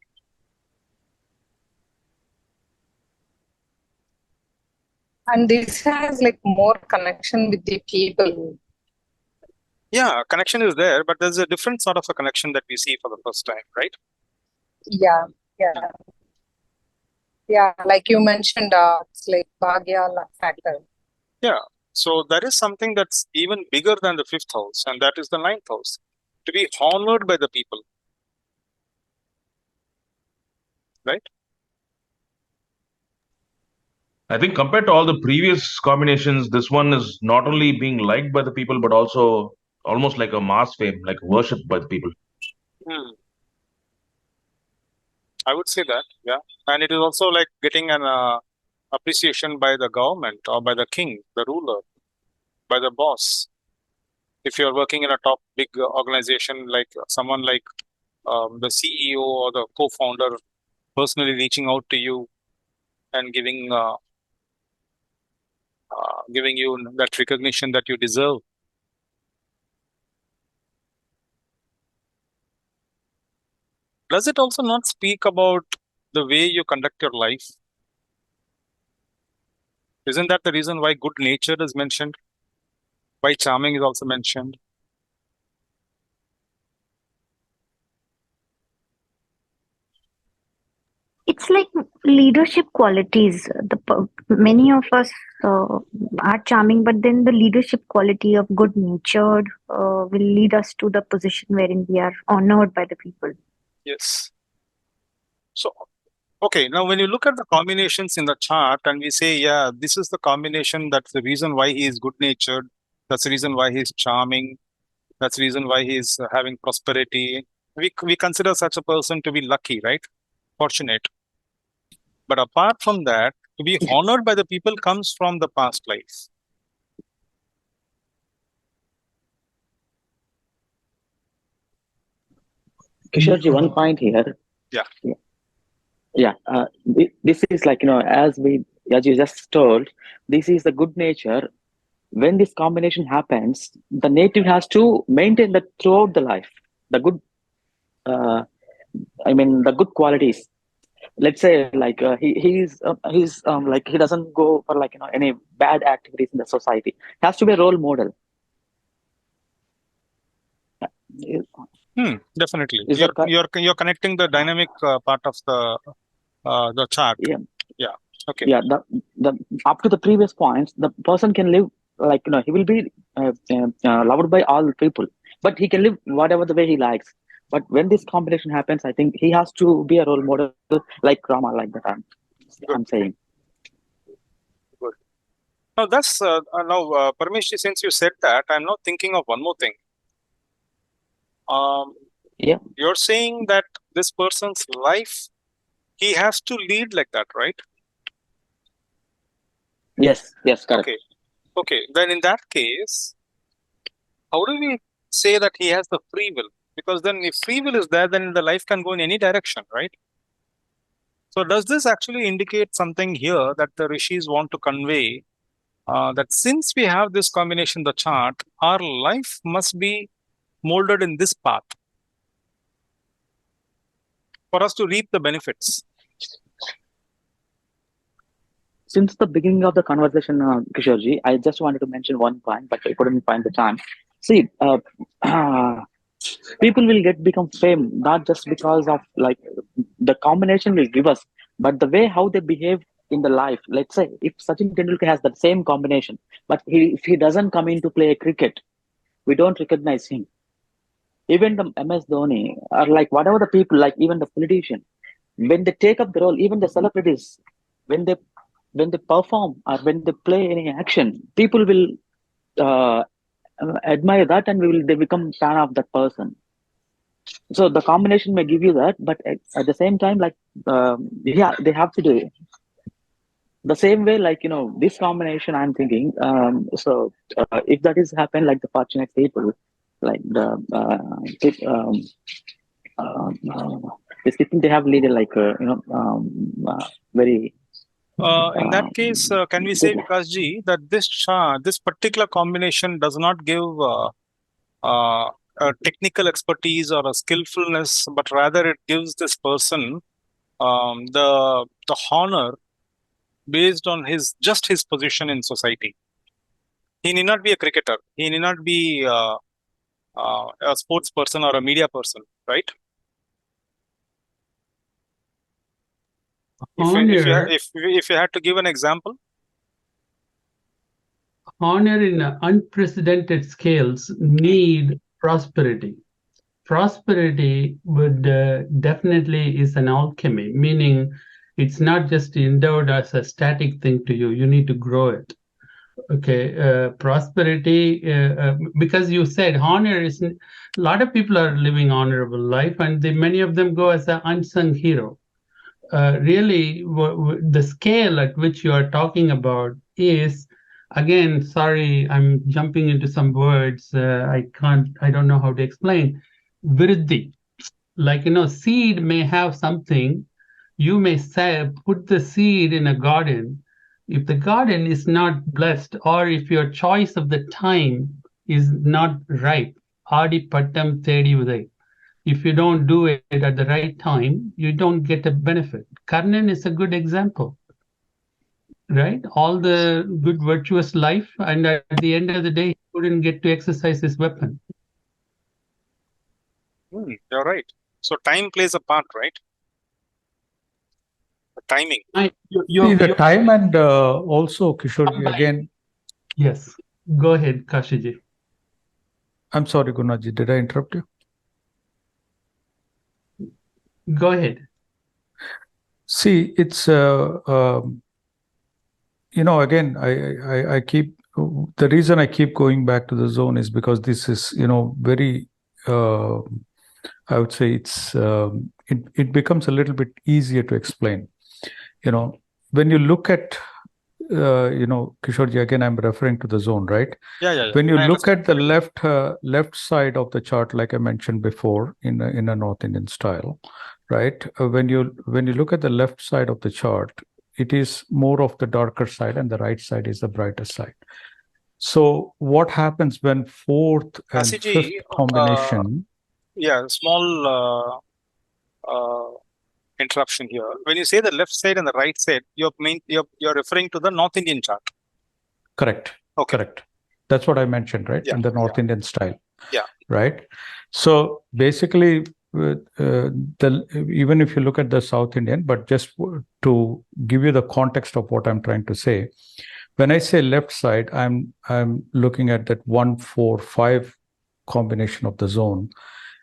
[SPEAKER 10] And this has like more connection with the people.
[SPEAKER 1] Yeah, connection is there, but there's a different sort of a connection that we see for the first time, right?
[SPEAKER 10] Yeah. Like you mentioned, it's like bhagya factor.
[SPEAKER 1] Yeah. So there is something that's even bigger than the fifth house, and that is the ninth house. To be honored by the people. Right?
[SPEAKER 7] I think compared to all the previous combinations, this one is not only being liked by the people, but also almost like a mass fame, like worshipped by the people.
[SPEAKER 1] I would say that, yeah. And it is also like getting an appreciation by the government or by the king, the ruler, by the boss. If you're working in a top big organization, like someone like the CEO or the co-founder personally reaching out to you and giving you that recognition that you deserve. Does it also not speak about the way you conduct your life? Isn't that the reason why good nature is mentioned? Why charming is also mentioned?
[SPEAKER 9] It's like leadership qualities. Many of us are charming, but then the leadership quality of good natured will lead us to the position wherein we are honored by the people.
[SPEAKER 1] Yes. So, okay, now when you look at the combinations in the chart and we say, yeah, this is the combination, that's the reason why he is good natured, that's the reason why he is charming, that's the reason why he is having prosperity. We consider such a person to be lucky, right? Fortunate. But apart from that, to be honored by the people comes from the past life.
[SPEAKER 6] Kishorji, one point here.
[SPEAKER 1] Yeah.
[SPEAKER 6] This is like, as you just told, this is the good nature when this combination happens, the native has to maintain that throughout the life, the good, the good qualities. Let's say like he's like he doesn't go for like any bad activities in the society. He has to be a role model.
[SPEAKER 1] Definitely.
[SPEAKER 6] Is that correct?
[SPEAKER 1] You're connecting the dynamic part of the chart.
[SPEAKER 6] Yeah.
[SPEAKER 1] Yeah. Okay.
[SPEAKER 6] Yeah. The up to the previous points, the person can live like he will be loved by all people, but he can live whatever the way he likes. But when this combination happens, I think he has to be a role model like Rama, like that. I'm saying.
[SPEAKER 1] Good. Now that's Parmesh, since you said that, I'm now thinking of one more thing.
[SPEAKER 6] Yeah.
[SPEAKER 1] You're saying that this person's life, he has to lead like that, right?
[SPEAKER 6] Yes, correct.
[SPEAKER 1] Okay. Then in that case, how do we say that he has the free will? Because then if free will is there, then the life can go in any direction, right? So does this actually indicate something here that the rishis want to convey, that since we have this combination, the chart, our life must be molded in this path for us to reap the benefits?
[SPEAKER 6] Since the beginning of the conversation, Kishorji, I just wanted to mention one point, but I couldn't find the time. See, people will become fame not just because of like the combination will give us, but the way how they behave in the life. Let's say if Sachin Tendulkar has that same combination, but if he doesn't come in to play cricket, we don't recognize him. Even the MS Dhoni or like whatever the people, like even the politician, when they take up the role, even the celebrities, when they perform or when they play any action, people will admire that and they become fan of that person. So the combination may give you that, but at the same time, like they have to do it. The same way, like this combination, I'm thinking. So if that is happen, like the fortunate people, like the these people, they have leader like very.
[SPEAKER 1] In that case, can we say, Vikasji, that this particular combination does not give a technical expertise or a skillfulness, but rather it gives this person the honor based on his position in society. He need not be a cricketer. He need not be a sports person or a media person, right? If you had to give an example.
[SPEAKER 5] Honor in unprecedented scales need prosperity. Prosperity would definitely is an alchemy, meaning it's not just endowed as a static thing to you. You need to grow it. Okay, prosperity, because you said honor is, a lot of people are living honorable life, and many of them go as an unsung hero. Really, the scale at which you are talking about is, again, sorry, I'm jumping into some words. I don't know how to explain. Vriddhi, like, seed may have something. You may say, put the seed in a garden. If the garden is not blessed, or if your choice of the time is not right, Adi Pattam Tedi Uday. If you don't do it at the right time, you don't get a benefit. Karnan is a good example, right? All the good virtuous life, and at the end of the day, he couldn't get to exercise his weapon.
[SPEAKER 1] You're right. So time plays a part, right? The timing.
[SPEAKER 3] The time and also, Kishorji, again.
[SPEAKER 5] Yes. Go ahead, Kashiji.
[SPEAKER 3] I'm sorry, Gunaji. Did I interrupt you?
[SPEAKER 5] Go ahead.
[SPEAKER 3] See, it's again, I keep the reason I keep going back to the zone is because this is very I would say it's it becomes a little bit easier to explain. When you look at Kishorji, again, I'm referring to the zone, right?
[SPEAKER 1] Yeah.
[SPEAKER 3] When you look at the left side of the chart, like I mentioned before, in a North Indian style, right? When you look at the left side of the chart, it is more of the darker side, and the right side is the brighter side. So what happens when fourth and
[SPEAKER 1] Kasiji,
[SPEAKER 3] fifth combination?
[SPEAKER 1] Yeah, small interruption here. When you say the left side and the right side, you're referring to the North Indian chart.
[SPEAKER 3] Correct.
[SPEAKER 1] Okay.
[SPEAKER 3] Correct. That's what I mentioned, right?
[SPEAKER 1] Yeah,
[SPEAKER 3] In the North Indian style.
[SPEAKER 1] Yeah.
[SPEAKER 3] Right. So basically, even if you look at the South Indian, but just to give you the context of what I'm trying to say, when I say left side, I'm looking at that 1-4-5 combination of the zone,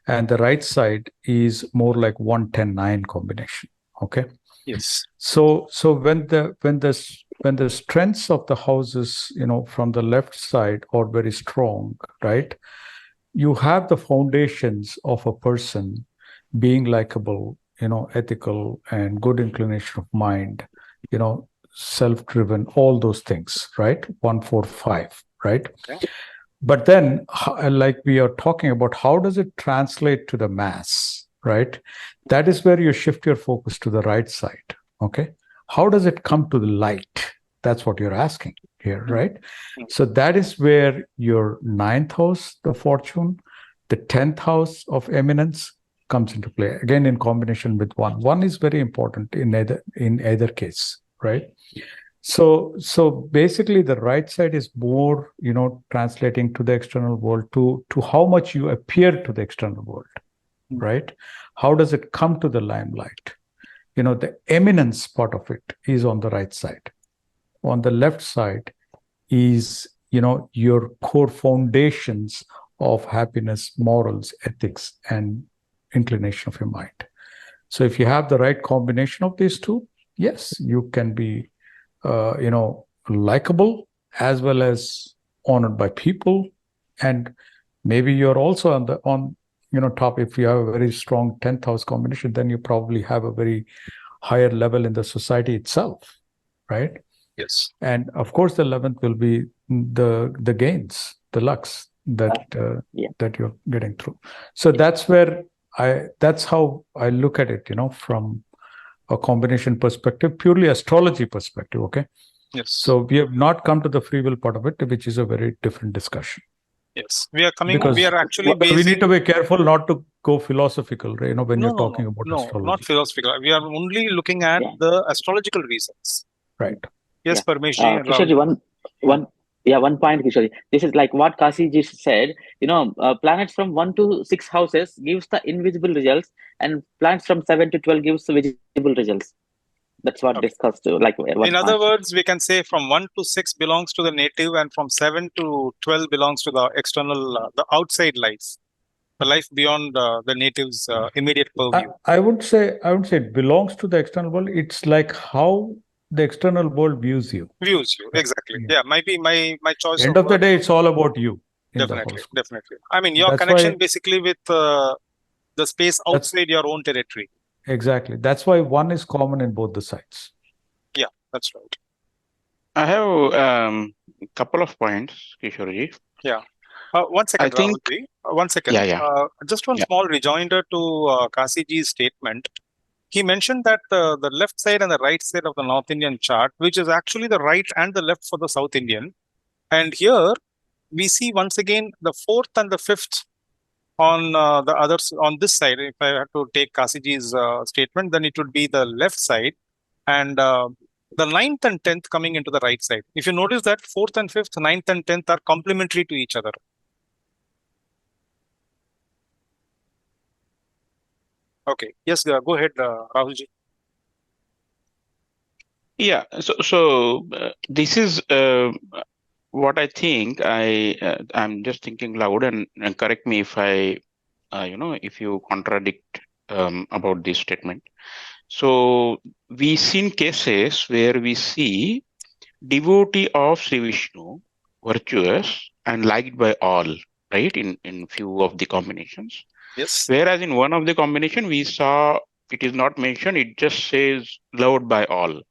[SPEAKER 3] and the right side is more like 1-10-9 combination. Okay.
[SPEAKER 1] Yes.
[SPEAKER 3] So when the strengths of the houses, from the left side are very strong, right? You have the foundations of a person being likable, ethical and good inclination of mind, self-driven, all those things, right? 1-4-5, right?
[SPEAKER 1] Okay.
[SPEAKER 3] But then, like we are talking about, how does it translate to the mass, right? That is where you shift your focus to the right side, okay? How does it come to the light? That's what you're asking here, right? So that is where your 9th house, the fortune, the 10th house of eminence comes into play, again in combination with 1. 1 is very important in either case, right? So basically the right side is more, translating to the external world, to how much you appear to the external world, right? How does it come to the limelight? The eminence part of it is on the right side. On the left side is, your core foundations of happiness, morals, ethics, and inclination of your mind. So if you have the right combination of these two, yes, you can be likable as well as honored by people. And maybe you're also on top. If you have a very strong 10th house combination, then you probably have a very higher level in the society itself, right?
[SPEAKER 1] Yes.
[SPEAKER 3] And of course, the 11th will be the gains, the lucks that you're getting through. So that's how I look at it, from a combination perspective, purely astrology perspective. Okay.
[SPEAKER 1] Yes.
[SPEAKER 3] So we have not come to the free will part of it, which is a very different discussion.
[SPEAKER 1] Yes. We are coming.
[SPEAKER 3] Because
[SPEAKER 1] we are actually
[SPEAKER 3] we need to be careful not to go philosophical, right? When you're talking about
[SPEAKER 1] no,
[SPEAKER 3] astrology.
[SPEAKER 1] not philosophical. We are only looking at the astrological reasons.
[SPEAKER 3] Right.
[SPEAKER 1] Yes, Parmeshji and
[SPEAKER 6] Kishorji, one point, Kishori. This is like what Kasiji said. Planets from 1 to 6 houses gives the invisible results, and planets from 7 to 12 gives the visible results. That's what discussed.
[SPEAKER 1] In other words, we can say from 1 to 6 belongs to the native, and from 7 to 12 belongs to the external, the outside life, the life beyond the native's immediate purview.
[SPEAKER 3] I would say it belongs to the external world. It's like how the external world views you.
[SPEAKER 1] Exactly. Yeah, might be my choice.
[SPEAKER 3] End of the day, it's all about you.
[SPEAKER 1] Definitely. I mean, your connection basically with the space outside your own territory.
[SPEAKER 3] Exactly. That's why 1 is common in both the sides.
[SPEAKER 1] Yeah, that's right.
[SPEAKER 2] I have a couple of points, Kishorji.
[SPEAKER 1] Yeah. 1 second, Rahulji. 1 second.
[SPEAKER 2] Yeah.
[SPEAKER 1] Just one small rejoinder to Kasiji's statement. He mentioned that the left side and the right side of the North Indian chart, which is actually the right and the left for the South Indian. And here we see once again the 4th and the 5th on the others on this side. If I have to take Kasiji's statement, then it would be the left side, and the 9th and 10th coming into the right side. If you notice that 4th and 5th, 9th and 10th are complementary to each other. Okay. Yes, go ahead, Rahulji.
[SPEAKER 2] Yeah. So this is what I think. I'm just thinking loud, and correct me if I, if you contradict about this statement. So we've seen cases where we see devotee of Sri Vishnu, virtuous and liked by all, right? In few of the combinations.
[SPEAKER 1] Yes.
[SPEAKER 2] Whereas in one of the combination we saw it is not mentioned; it just says loved by all.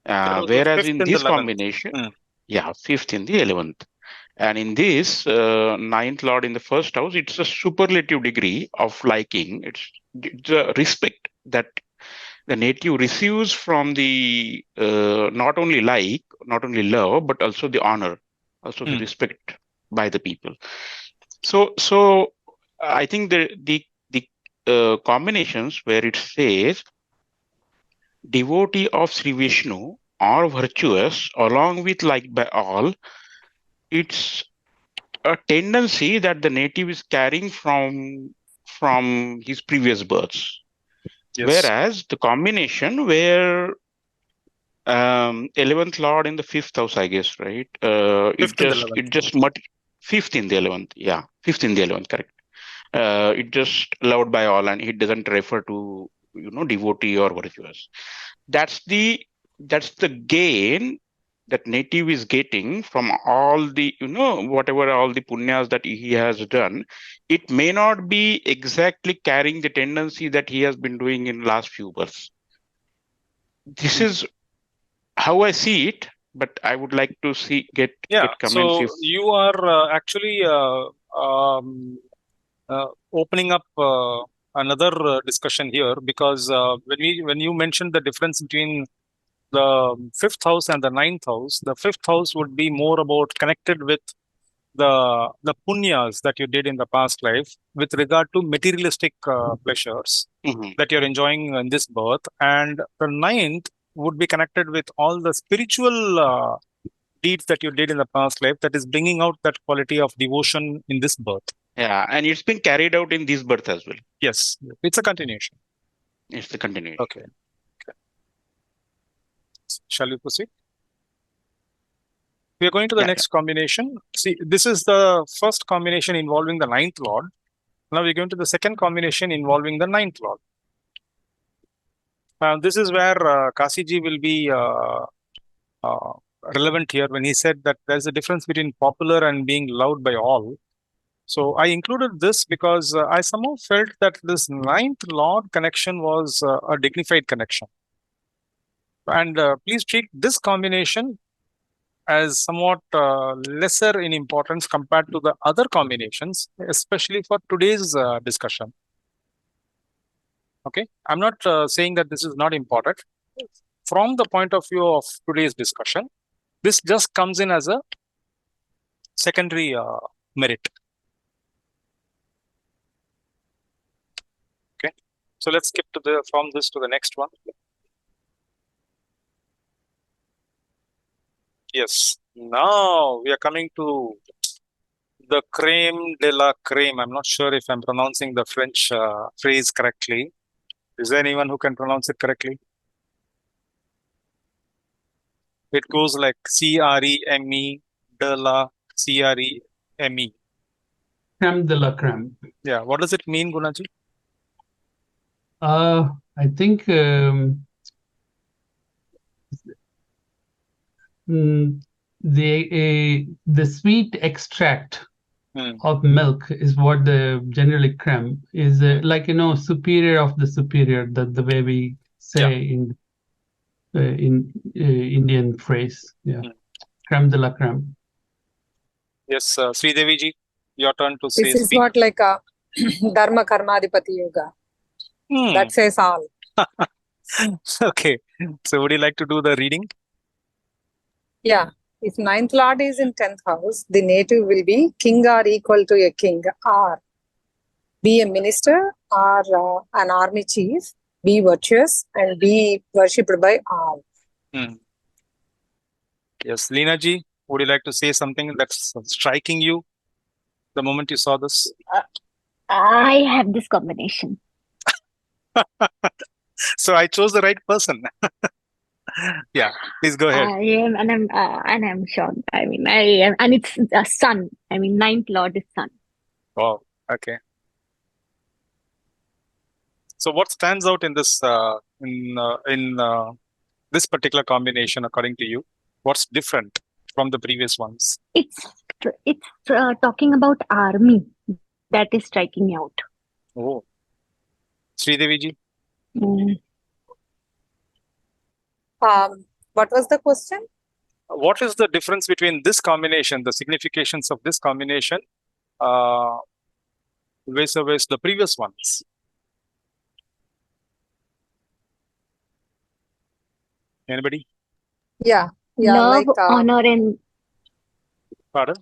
[SPEAKER 2] Whereas in this combination, 5th in the 11th. And in this 9th Lord in the first house, it's a superlative degree of liking. It's a respect that the native receives from the not only love, but also the honor also the respect by the people. So I think the combinations where it says devotee of Sri Vishnu or virtuous along with like by all, it's a tendency that the native is carrying from his previous births.
[SPEAKER 1] Yes.
[SPEAKER 2] Whereas the combination where 11th lord in the 5th house, I guess, right?
[SPEAKER 1] Fifth in the 11th.
[SPEAKER 2] Fifth in the 11th. Yeah, fifth in the 11th, correct. It just loved by all, and it doesn't refer to devotee or virtuous. That's the gain that native is getting from all the whatever all the punyas that he has done. It may not be exactly carrying the tendency that he has been doing in last few births. This is how I see it, but I would like to get comments.
[SPEAKER 1] So you are actually opening up another discussion here, because when you mentioned the difference between the 5th house and the 9th house, the 5th house would be more about connected with the punyas that you did in the past life with regard to materialistic pleasures that you're enjoying in this birth, and the 9th would be connected with all the spiritual deeds that you did in the past life that is bringing out that quality of devotion in this birth.
[SPEAKER 2] Yeah, and it's been carried out in this birth as well.
[SPEAKER 1] Yes, it's a continuation.
[SPEAKER 2] It's the continuation.
[SPEAKER 1] Okay. Shall we proceed? We are going to the next combination. See, this is the first combination involving the 9th lord. Now we're going to the second combination involving the 9th lord. This is where Kasiji will be relevant here when he said that there's a difference between popular and being loved by all. So I included this because I somehow felt that this 9th lord connection was a dignified connection. And please treat this combination as somewhat lesser in importance compared to the other combinations, especially for today's discussion. Okay, I'm not saying that this is not important. From the point of view of today's discussion, this just comes in as a secondary merit. Okay, so let's skip to from this to the next one. Yes, now we are coming to the crème de la crème. I'm not sure if I'm pronouncing the French phrase correctly. Is there anyone who can pronounce it correctly? It goes like C-R-E-M-E de la C-R-E-M-E.
[SPEAKER 5] Crème de la crème.
[SPEAKER 1] Yeah, what does it mean, Gunaji?
[SPEAKER 5] I think the sweet extract of milk is what the generally crème is, like superior of the superior, the way we say in Indian phrase. Yeah, crème de la crème.
[SPEAKER 1] Yes, Sridevi ji, your turn to say.
[SPEAKER 10] This is what like a dharma karmadipati yoga. That says all.
[SPEAKER 1] Okay, so would you like to do the reading?
[SPEAKER 10] Yeah, if 9th lord is in 10th house, the native will be king or equal to a king, or be a minister or an army chief, be virtuous and be worshipped by all.
[SPEAKER 1] Yes, Leena ji, would you like to say something that's striking you the moment you saw this?
[SPEAKER 9] I have this combination.
[SPEAKER 1] So I chose the right person. Yeah, please go ahead.
[SPEAKER 9] I am, and I'm shocked. I mean, I am, and it's a sun. I mean, 9th lord is sun.
[SPEAKER 1] Oh, okay. So what stands out in this this particular combination, according to you? What's different from the previous ones?
[SPEAKER 9] It's talking about army. That is striking me out.
[SPEAKER 1] Oh, Sridevi ji.
[SPEAKER 10] What was the question?
[SPEAKER 1] What is the difference between this combination, the significations of this combination, vis-a-vis the previous ones?
[SPEAKER 10] Yeah.
[SPEAKER 9] Love,
[SPEAKER 10] like,
[SPEAKER 9] honor, and
[SPEAKER 1] Pardon?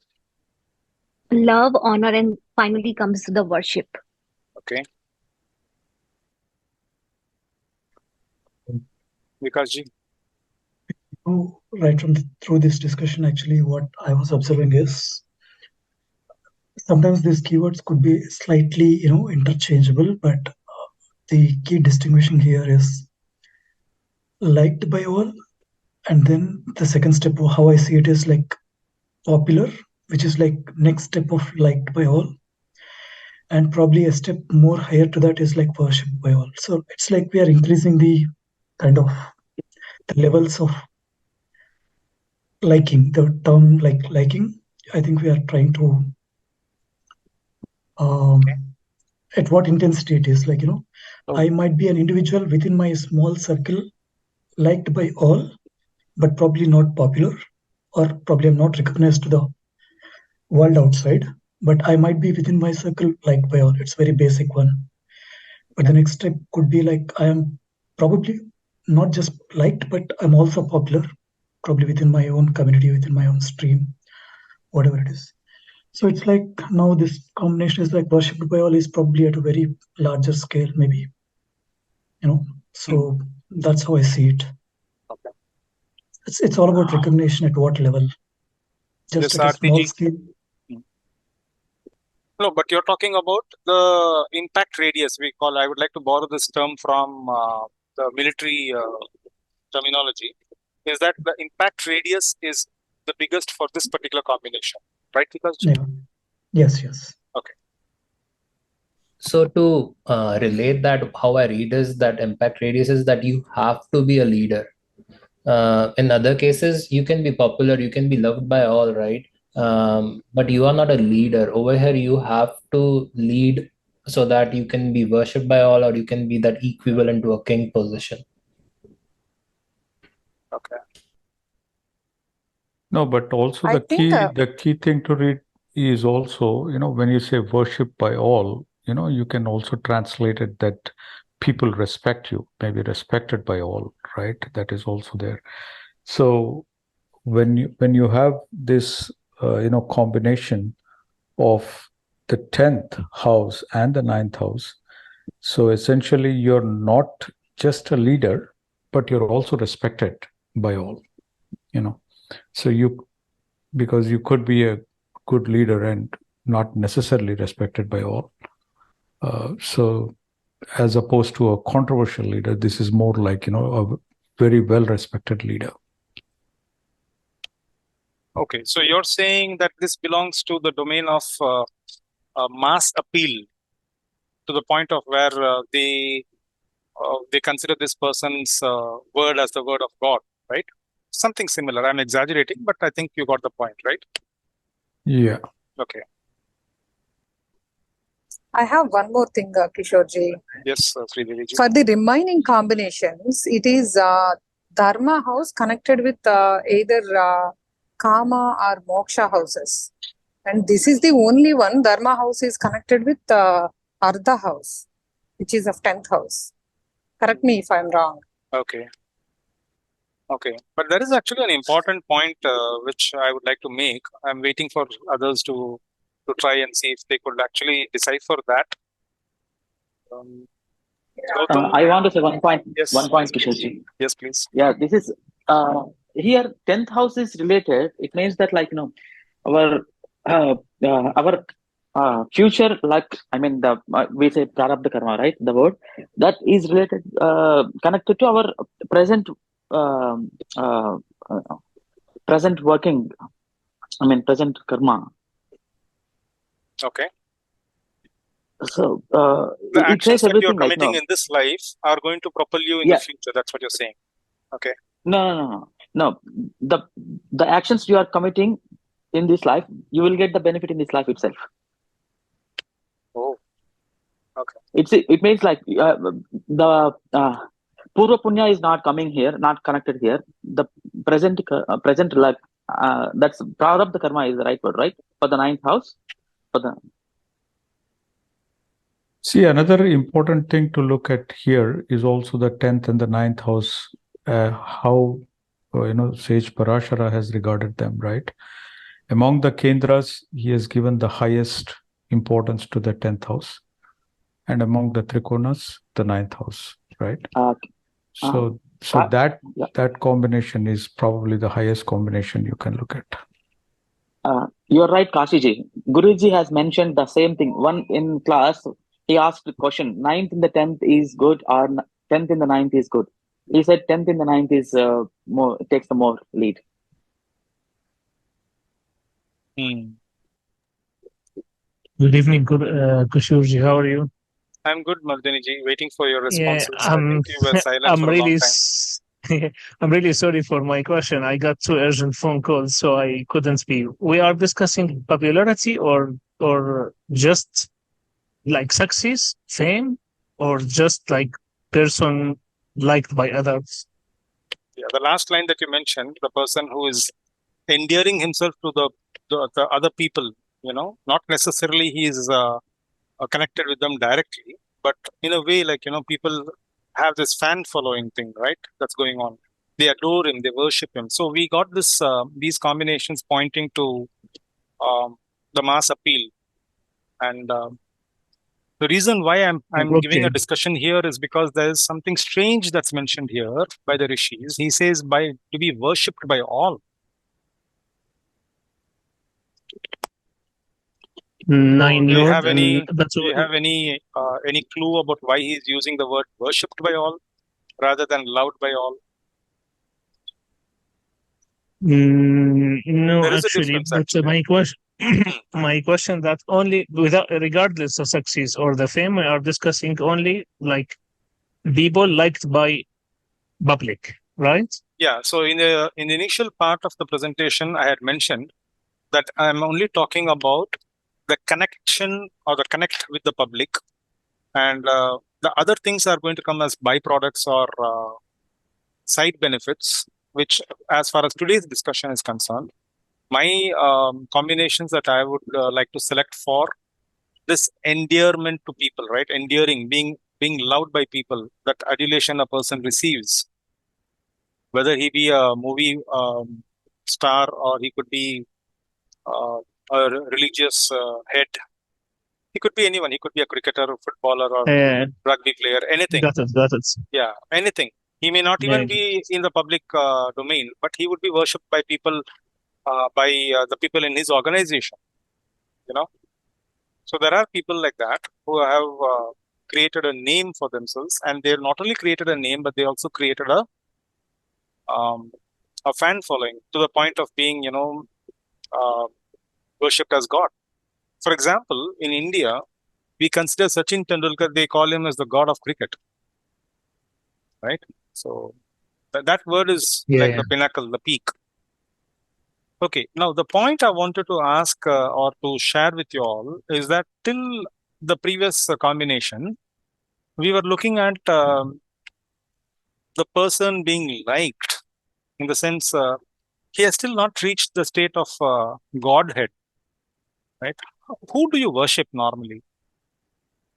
[SPEAKER 9] Love, honor, and finally comes the worship.
[SPEAKER 1] Okay. Vikasji.
[SPEAKER 4] Oh, right through this discussion, actually, what I was observing is sometimes these keywords could be slightly, interchangeable, but the key distinguishing here is liked by all, and then the second step of how I see it is like popular, which is like next step of liked by all, and probably a step more higher to that is like worshipped by all. So it's like we are increasing the kind of the levels of liking. The term like liking, I think we are trying to at what intensity it is, like, I might be an individual within my small circle liked by all, but probably not popular, or probably I'm not recognized to the world outside, but I might be within my circle liked by all. It's very basic one. But the next step could be like I am probably not just liked, but I'm also popular, probably within my own community, within my own stream, whatever it is. So it's like now this combination is like worshipped by all is probably at a very larger scale, maybe. So that's how I see it.
[SPEAKER 1] Okay.
[SPEAKER 4] It's all about recognition at what level. Just
[SPEAKER 1] Yes,
[SPEAKER 4] at a small
[SPEAKER 1] RTG.
[SPEAKER 4] scale.
[SPEAKER 1] No, but you're talking about the impact radius. I would like to borrow this term from the military terminology. Is that the impact radius is the biggest for this particular combination, right? Because
[SPEAKER 4] Yeah. Yes.
[SPEAKER 1] Okay.
[SPEAKER 8] So to relate that, how I read is that impact radius is that you have to be a leader. In other cases, you can be popular, you can be loved by all, right? But you are not a leader. Over here, you have to lead so that you can be worshipped by all, or you can be that equivalent to a king position.
[SPEAKER 1] Okay.
[SPEAKER 3] No, but also
[SPEAKER 10] I
[SPEAKER 3] the
[SPEAKER 10] think,
[SPEAKER 3] key thing to read is also, when you say worship by all, you can also translate it that people respect you, maybe respected by all, right? That is also there. So when you have this, combination of the 10th house and the 9th house, so essentially you're not just a leader, but you're also respected by all, So because you could be a good leader and not necessarily respected by all. So as opposed to a controversial leader, this is more like, a very well-respected leader.
[SPEAKER 1] Okay, so you're saying that this belongs to the domain of mass appeal, to the point of where they consider this person's word as the word of God, right? Something similar. I'm exaggerating, but I think you got the point, right?
[SPEAKER 3] Yeah.
[SPEAKER 1] Okay.
[SPEAKER 10] I have one more thing, Kishorji.
[SPEAKER 1] Yes, Sridevi.
[SPEAKER 10] For the remaining combinations, it is Dharma house connected with either Kama or Moksha houses. And this is the only one, Dharma house is connected with Ardha house, which is of 10th house. Correct me if I'm wrong.
[SPEAKER 1] Okay. But there is actually an important point which I would like to make. I'm waiting for others to try and see if they could actually decipher that.
[SPEAKER 6] I want to say one point.
[SPEAKER 1] Yes.
[SPEAKER 6] One point, Kishorji.
[SPEAKER 1] Yes, please.
[SPEAKER 6] Yeah, this is here. 10th house is related. It means that our future, we say prarabdha karma, right? The word that is related, connected to our present present working. Present karma.
[SPEAKER 1] Okay.
[SPEAKER 6] So
[SPEAKER 1] the
[SPEAKER 6] it
[SPEAKER 1] actions
[SPEAKER 6] says
[SPEAKER 1] that you're
[SPEAKER 6] everything
[SPEAKER 1] committing in this life are going to propel you in the future. That's what you're saying. Okay.
[SPEAKER 6] No. The actions you are committing in this life, you will get the benefit in this life itself.
[SPEAKER 1] Oh. Okay.
[SPEAKER 6] It means like the Purva Punya is not coming here, not connected here. The present that's Prarabdha Karma is the right word, right? For the 9th house.
[SPEAKER 3] See, another important thing to look at here is also the 10th and the 9th house, how, Sage Parashara has regarded them, right? Among the Kendras, he has given the highest importance to the 10th house, and among the Trikonas, the 9th house, right? So that combination is probably the highest combination you can look at.
[SPEAKER 6] You're right, Kashiji. Guruji has mentioned the same thing. One in class, he asked the question, 9th in the 10th is good or 10th in the 9th is good. He said 10th in the 9th is more, takes the more lead.
[SPEAKER 12] Good evening, Kushurji. How are you?
[SPEAKER 1] I'm good, Mardini-ji. Waiting for your responses.
[SPEAKER 12] Yeah,
[SPEAKER 1] I think you were silent for a long time.
[SPEAKER 12] I'm really sorry for my question. I got 2 urgent phone calls, so I couldn't speak. We are discussing popularity or just like success, fame, or just like person liked by others.
[SPEAKER 1] Yeah, the last line that you mentioned, the person who is endearing himself to the other people, not necessarily he is connected with them directly, but in a way, like, people have this fan following thing, right? That's going on. They adore him, they worship him. So we got this these combinations pointing to the mass appeal. And the reason why I'm giving a discussion here is because there is something strange that's mentioned here by the rishis. He says to be worshipped by all. Do you have any clue about why he's using the word worshipped by all rather than loved by all?
[SPEAKER 12] No, actually, but my question that only regardless of success or the fame, we are discussing only like people liked by public, right?
[SPEAKER 1] Yeah. So in the initial part of the presentation, I had mentioned that I'm only talking about the connection or the connect with the public, and the other things are going to come as byproducts or side benefits, which as far as today's discussion is concerned, my combinations that I would like to select for this endearment to people, right? Endearing, being loved by people, that adulation a person receives, whether he be a movie star or he could be a religious head. He could be anyone. He could be a cricketer, footballer, or rugby player, anything.
[SPEAKER 12] Got it.
[SPEAKER 1] Yeah, anything. He may not even be in the public domain, but he would be worshipped by people, by the people in his organization. So there are people like that who have created a name for themselves, and they not only created a name, but they also created a fan following to the point of being, worshipped as God. For example, in India, we consider Sachin Tendulkar, they call him as the god of cricket, right? So that word is like the pinnacle, the peak. Okay, now the point I wanted to ask or to share with you all is that till the previous combination, we were looking at the person being liked in the sense he has still not reached the state of Godhead, right? Who do you worship normally?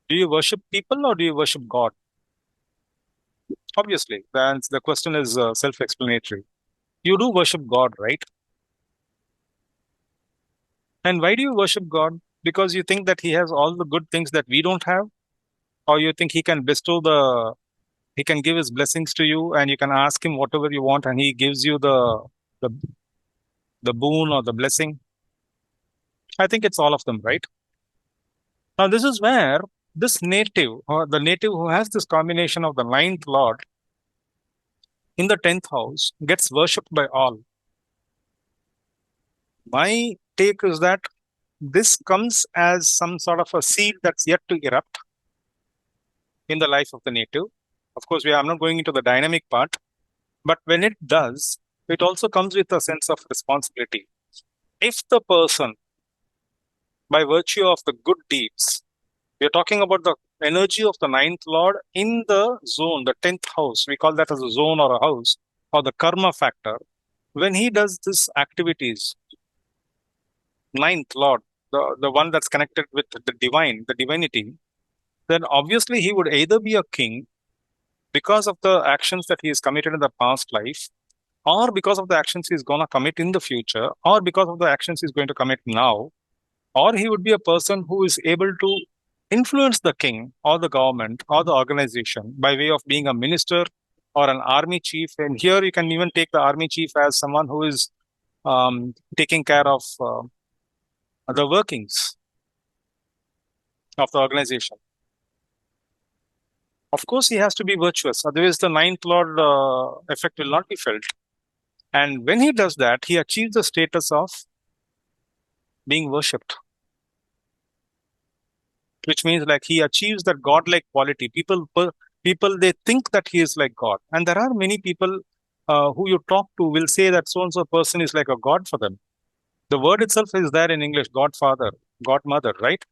[SPEAKER 1] Do you worship people or do you worship God? Obviously, the question is self-explanatory. You do worship God, right? And why do you worship God? Because you think that he has all the good things that we don't have? Or you think he can he can give his blessings to you and you can ask him whatever you want and he gives you the boon or the blessing? I think it's all of them, right? Now, this is where this native, or the native who has this combination of the 9th Lord in the 10th house, gets worshipped by all. My take is that this comes as some sort of a seed that's yet to erupt in the life of the native. Of course, I'm not going into the dynamic part, but when it does, it also comes with a sense of responsibility. If the person, by virtue of the good deeds, we're talking about the energy of the 9th Lord in the zone, the 10th house, we call that as a zone or a house, or the karma factor. When he does these activities, 9th Lord, the one that's connected with the divine, the divinity, then obviously he would either be a king because of the actions that he has committed in the past life, or because of the actions he's going to commit in the future, or because of the actions he's going to commit now, or he would be a person who is able to influence the king or the government or the organization by way of being a minister or an army chief. And here you can even take the army chief as someone who is taking care of the workings of the organization. Of course, he has to be virtuous, otherwise the ninth lord effect will not be felt. And when he does that, he achieves the status of being worshipped, which means like he achieves that godlike quality. People, they think that he is like God. And there are many people who you talk to will say that so-and-so person is like a God for them. The word itself is there in English, Godfather, Godmother, right?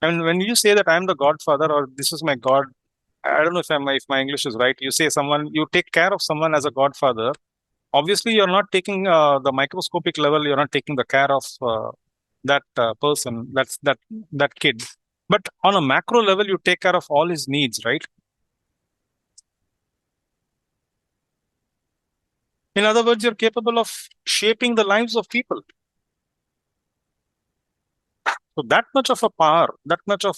[SPEAKER 1] And when you say that I'm the Godfather or this is my God, I don't know if my English is right. You say someone, you take care of someone as a Godfather. Obviously, you're not taking the microscopic level. You're not taking the care of that person. That's that kid. But on a macro level, you take care of all his needs, right? In other words, you're capable of shaping the lives of people. So that much of a power, that much of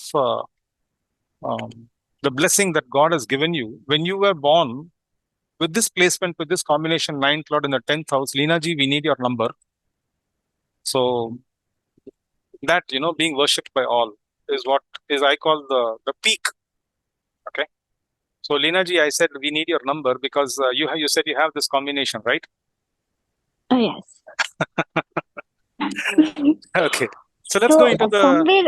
[SPEAKER 1] the blessing that God has given you when you were born with this placement, with this combination, 9th Lord in the 10th house. Leena ji, we need your number. So that, being worshipped by all is what is I call the peak. Okay. So Leena ji, I said we need your number because you said you have this combination, right?
[SPEAKER 9] Oh, yes.
[SPEAKER 1] Okay. So let's go into the
[SPEAKER 9] somewhere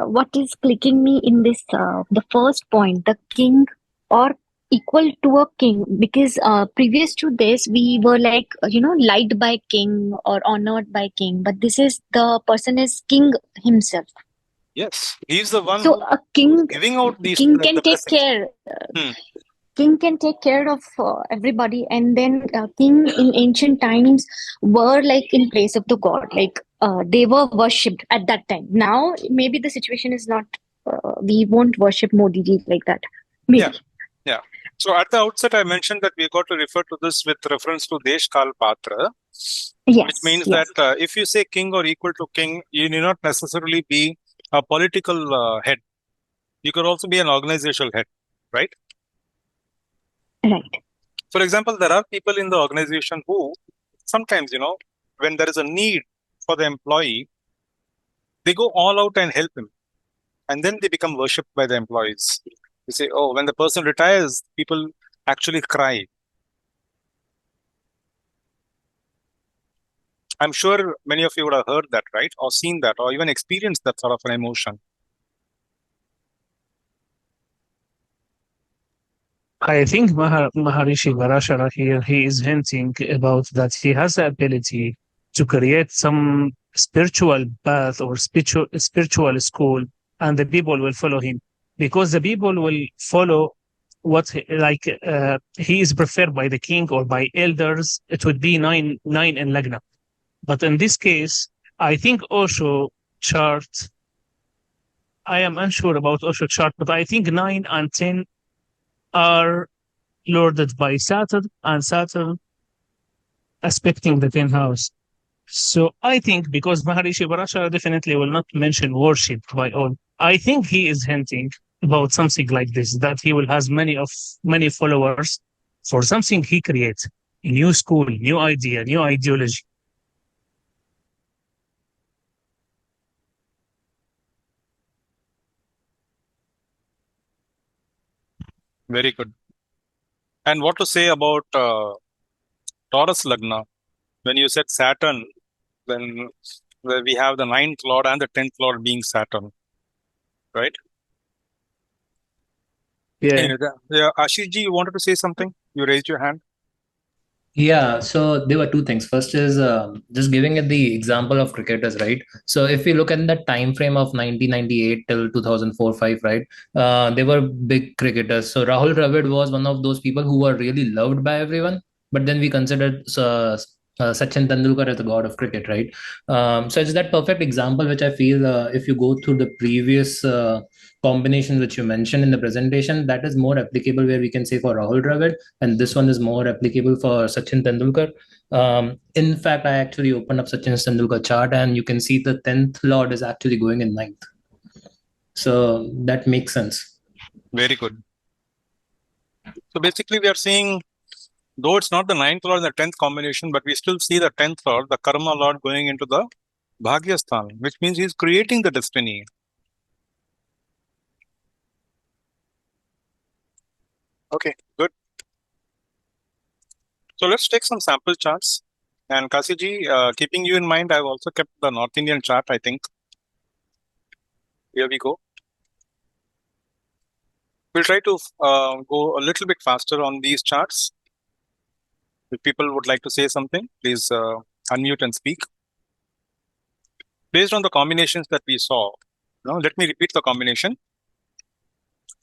[SPEAKER 9] what is clicking me in this the first point, the king or equal to a king, because previous to this we were like liked by king or honored by king, but this is the person is king himself.
[SPEAKER 1] Yes, he's the one
[SPEAKER 9] So a king
[SPEAKER 1] giving out these
[SPEAKER 9] king can
[SPEAKER 1] the
[SPEAKER 9] take
[SPEAKER 1] blessings.
[SPEAKER 9] care. King can take care of everybody, and then king in ancient times were like in place of the god, like they were worshipped at that time. Now maybe the situation is not, we won't worship Modi ji like that, maybe.
[SPEAKER 1] Yeah. So at the outset I mentioned that we got to refer to this with reference to Desh Kal Patra, which means that if you say king or equal to king, you need not necessarily be a political head. You could also be an organizational head, right?
[SPEAKER 9] Right.
[SPEAKER 1] For example, there are people in the organization who sometimes, when there is a need for the employee, they go all out and help him. And then they become worshipped by the employees. You say, oh, when the person retires, people actually cry. I'm sure many of you would have heard that, right? Or seen that, or even experienced that sort of an emotion.
[SPEAKER 12] I think Maharishi Parashara here, he is hinting about that he has the ability to create some spiritual path or spiritual school, and the people will follow him because the people will follow what he is preferred by the king or by elders. It would be nine in Lagna, but in this case, I think Osho chart. I am unsure about Osho chart, but I think 9 and 10 are lorded by Saturn, and Saturn aspecting the 10th house. So I think because Maharishi Parashara definitely will not mention worship by all, I think he is hinting about something like this, that he will have many followers for something he creates, a new school, new idea, new ideology.
[SPEAKER 1] Very good. And what to say about Taurus Lagna? When you said Saturn, then we have the 9th Lord and the 10th Lord being Saturn, right?
[SPEAKER 12] Yeah.
[SPEAKER 1] Ashish ji, you wanted to say something? You raised your hand.
[SPEAKER 8] Yeah, so there were two things. First is just giving it the example of cricketers, right? So if we look at the time frame of 1998 till 2004-5, right? They were big cricketers. So Rahul Dravid was one of those people who were really loved by everyone. But then we considered Sachin Tendulkar is the god of cricket, right? So it's that perfect example which I feel if you go through the previous combinations which you mentioned in the presentation, that is more applicable where we can say for Rahul Dravid, and this one is more applicable for Sachin Tendulkar. In fact, I actually opened up Sachin Tendulkar chart and you can see the 10th lord is actually going in 9th. So that makes sense.
[SPEAKER 1] Very good. So basically we are seeing, though it's not the 9th lord and the 10th combination, but we still see the 10th lord, the karma lord, going into the Bhagyasthan, which means he's creating the destiny. Okay, good. So let's take some sample charts. And Kasiji, keeping you in mind, I've also kept the North Indian chart, I think. Here we go. We'll try to go a little bit faster on these charts. If people would like to say something, please unmute and speak. Based on the combinations that we saw, let me repeat the combination.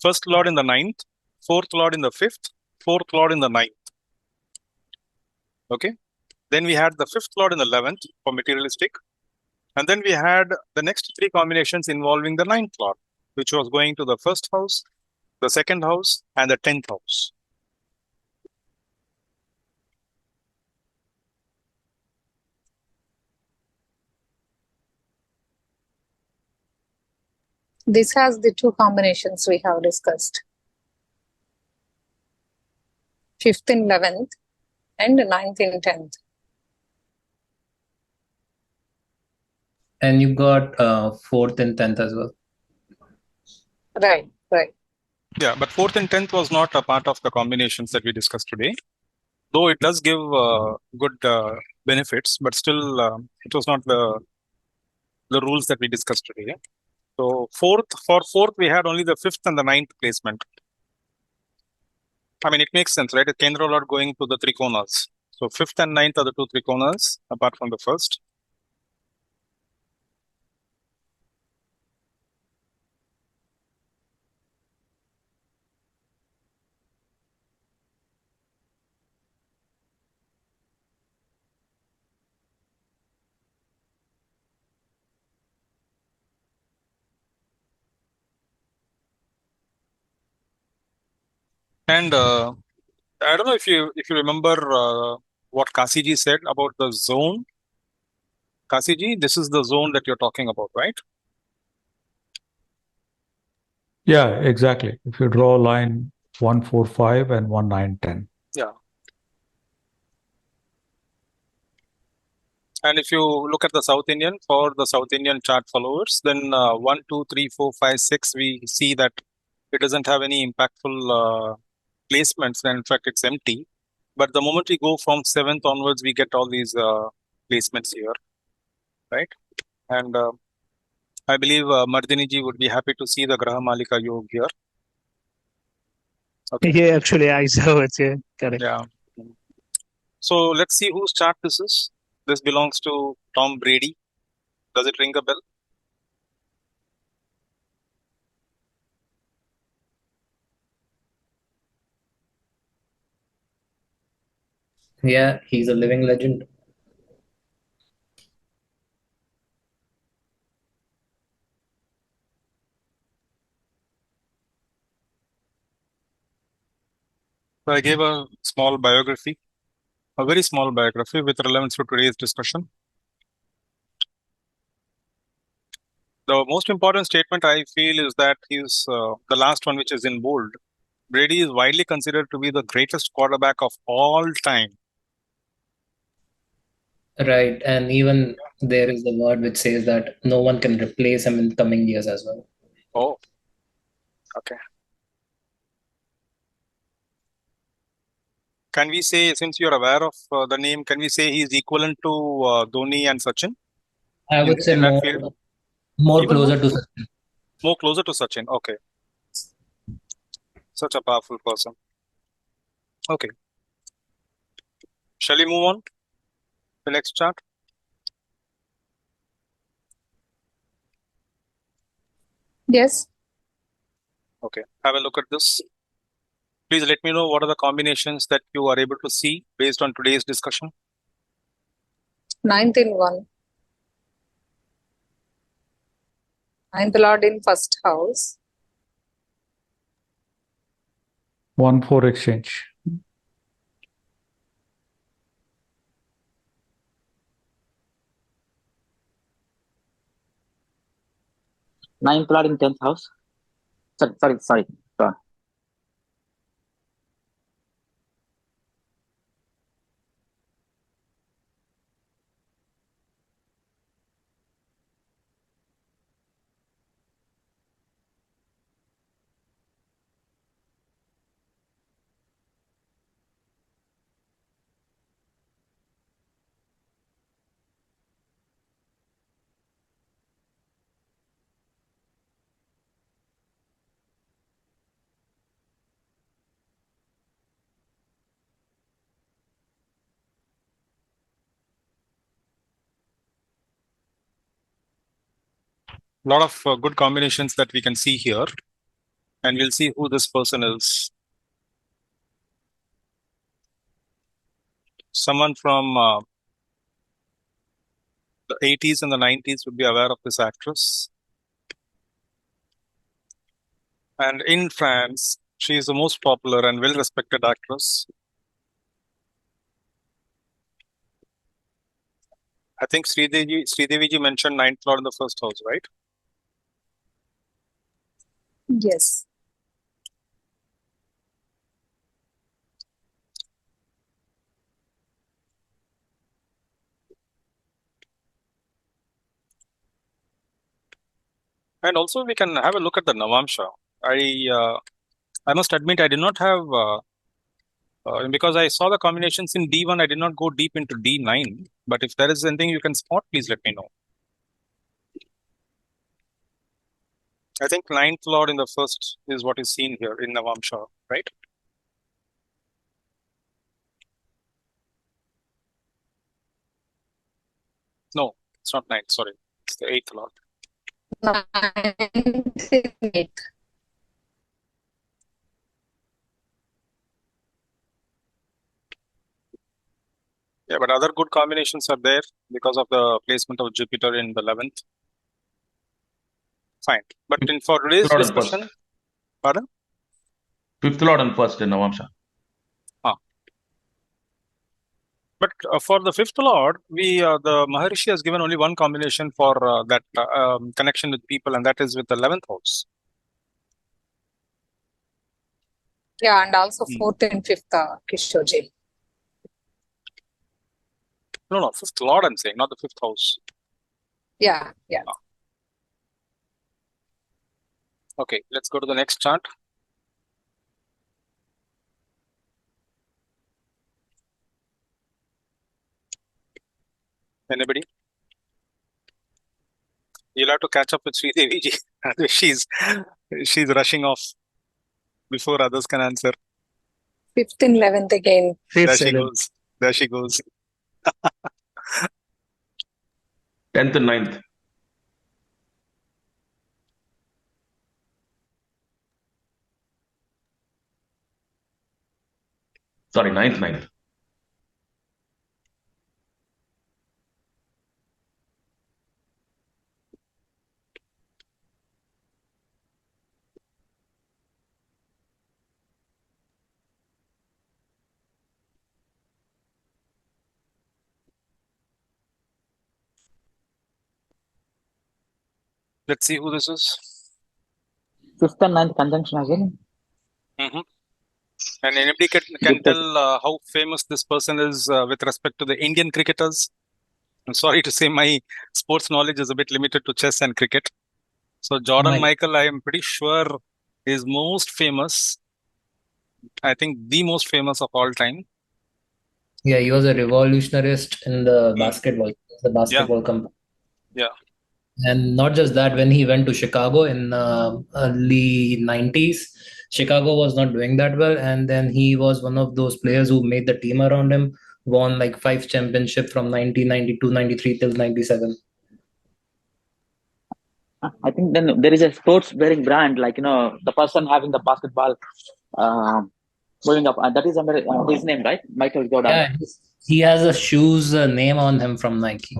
[SPEAKER 1] First lord in the 9th, fourth lord in the 5th, fourth lord in the 9th. Okay. Then we had the 5th lord in the 11th for materialistic. And then we had the next 3 combinations involving the 9th lord, which was going to the 1st house, the 2nd house, and the 10th house.
[SPEAKER 10] This has the 2 combinations we have discussed. 5th in 11th and 9th in 10th.
[SPEAKER 8] And you got 4th and 10th as well.
[SPEAKER 10] Right.
[SPEAKER 1] Yeah, but 4th and 10th was not a part of the combinations that we discussed today. Though it does give good benefits, but still it was not the rules that we discussed today. Yeah? So for 4th, we had only the 5th and the 9th placement. I mean, it makes sense, right? A Kendra Lord going to the Trikonas. So 5th and 9th are the 2 Trikonas, apart from the 1st. And I don't know if you remember what Kasiji said about the zone. Kasiji, this is the zone that you're talking about, right?
[SPEAKER 3] Yeah, exactly. If you draw a line 1, 4, 5 and 1, 9, 10.
[SPEAKER 1] Yeah. And if you look at the South Indian, for the South Indian chart followers, then 1, 2, 3, 4, 5, 6, we see that it doesn't have any impactful placements. And in fact, it's empty. But the moment we go from 7th onwards, we get all these placements here, right? And I believe Mardini would be happy to see the Graha Malika Yoga here. Okay.
[SPEAKER 12] Yeah, actually, I saw it. Yeah, correct.
[SPEAKER 1] Yeah. So let's see whose chart this is. This belongs to Tom Brady. Does it ring a bell?
[SPEAKER 8] Yeah, he's a living legend.
[SPEAKER 1] So I gave a small biography, a very small biography with relevance to today's discussion. The most important statement I feel is that he's the last one, which is in bold. Brady is widely considered to be the greatest quarterback of all time.
[SPEAKER 8] Right, and even there is a word which says that no one can replace him in coming years as well.
[SPEAKER 1] Oh, okay. Can we say, since you're aware of the name, can we say he's equivalent to Dhoni and Sachin?
[SPEAKER 8] I would say more closer to Sachin.
[SPEAKER 1] More closer to Sachin. Okay. Such a powerful person. Okay. Shall we move on to the next chart?
[SPEAKER 10] Yes.
[SPEAKER 1] Okay. Have a look at this. Please let me know what are the combinations that you are able to see based on today's discussion.
[SPEAKER 10] Ninth in 1. Ninth Lord in first house.
[SPEAKER 3] 1-4 exchange.
[SPEAKER 6] Ninth Lord in 10th house. Sorry. Go on.
[SPEAKER 1] A lot of good combinations that we can see here, and we'll see who this person is. Someone from the 80s and the 90s would be aware of this actress. And in France, she is the most popular and well-respected actress. I think Sridevi ji mentioned ninth lord in the first house, right?
[SPEAKER 10] Yes.
[SPEAKER 1] And also we can have a look at the Navamsha. I must admit I did not have, because I saw the combinations in D1, I did not go deep into D9. But if there is anything you can spot, please let me know. I think ninth lord in the first is what is seen here in Navamsha, right? No, it's not ninth, sorry. It's the eighth lord.
[SPEAKER 10] Ninth in 8th.
[SPEAKER 1] Yeah, but other good combinations are there because of the placement of Jupiter in the 11th. Fine. But for today's
[SPEAKER 7] Lord and
[SPEAKER 1] discussion,
[SPEAKER 7] first.
[SPEAKER 1] pardon?
[SPEAKER 7] Fifth Lord and first in Navamsha.
[SPEAKER 1] But for the fifth lord, the Maharishi has given only one combination for that connection with people, and that is with the 11th house.
[SPEAKER 10] Yeah, and also 4th and 5th, Kishoji.
[SPEAKER 1] No, fifth lord I'm saying, not the fifth house.
[SPEAKER 10] Yeah.
[SPEAKER 1] Okay, let's go to the next chart. Anybody? You'll have to catch up with Sridevi ji. she's rushing off before others can answer.
[SPEAKER 10] 5th and 11th again.
[SPEAKER 1] There she goes.
[SPEAKER 7] 10th and 9th. Sorry, 9th.
[SPEAKER 1] Let's see who this is.
[SPEAKER 6] 5th and 9th conjunction again.
[SPEAKER 1] Mm-hmm. And anybody can tell how famous this person is with respect to the Indian cricketers? I'm sorry to say my sports knowledge is a bit limited to chess and cricket. So Jordan Michael, I am pretty sure, is most famous. I think the most famous of all time.
[SPEAKER 8] Yeah, he was a revolutionist in the basketball, company.
[SPEAKER 1] Yeah.
[SPEAKER 8] And not just that, when he went to Chicago in early 90s, Chicago was not doing that well. And then he was one of those players who made the team around him, won like 5 championships from 1992, 93 till 97.
[SPEAKER 6] I think then there is a sports wearing brand, like, the person having the basketball Going up. That is his name, right? Michael Jordan.
[SPEAKER 8] Yeah, he has a shoes name on him from Nike.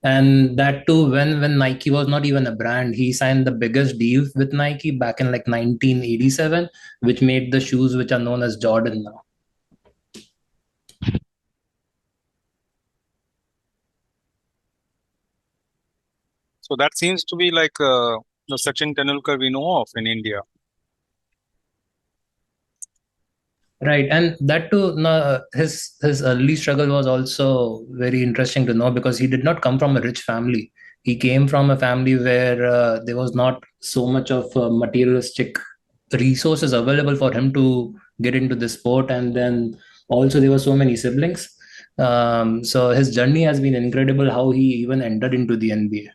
[SPEAKER 8] And that too, when Nike was not even a brand, he signed the biggest deal with Nike back in like 1987, which made the shoes which are known as Jordan now.
[SPEAKER 1] So that seems to be like the Sachin Tendulkar we know of in India.
[SPEAKER 8] Right, and that too, his early struggle was also very interesting to know because he did not come from a rich family. He came from a family where there was not so much of materialistic resources available for him to get into the sport, and then also there were so many siblings. So his journey has been incredible. How he even entered into the NBA.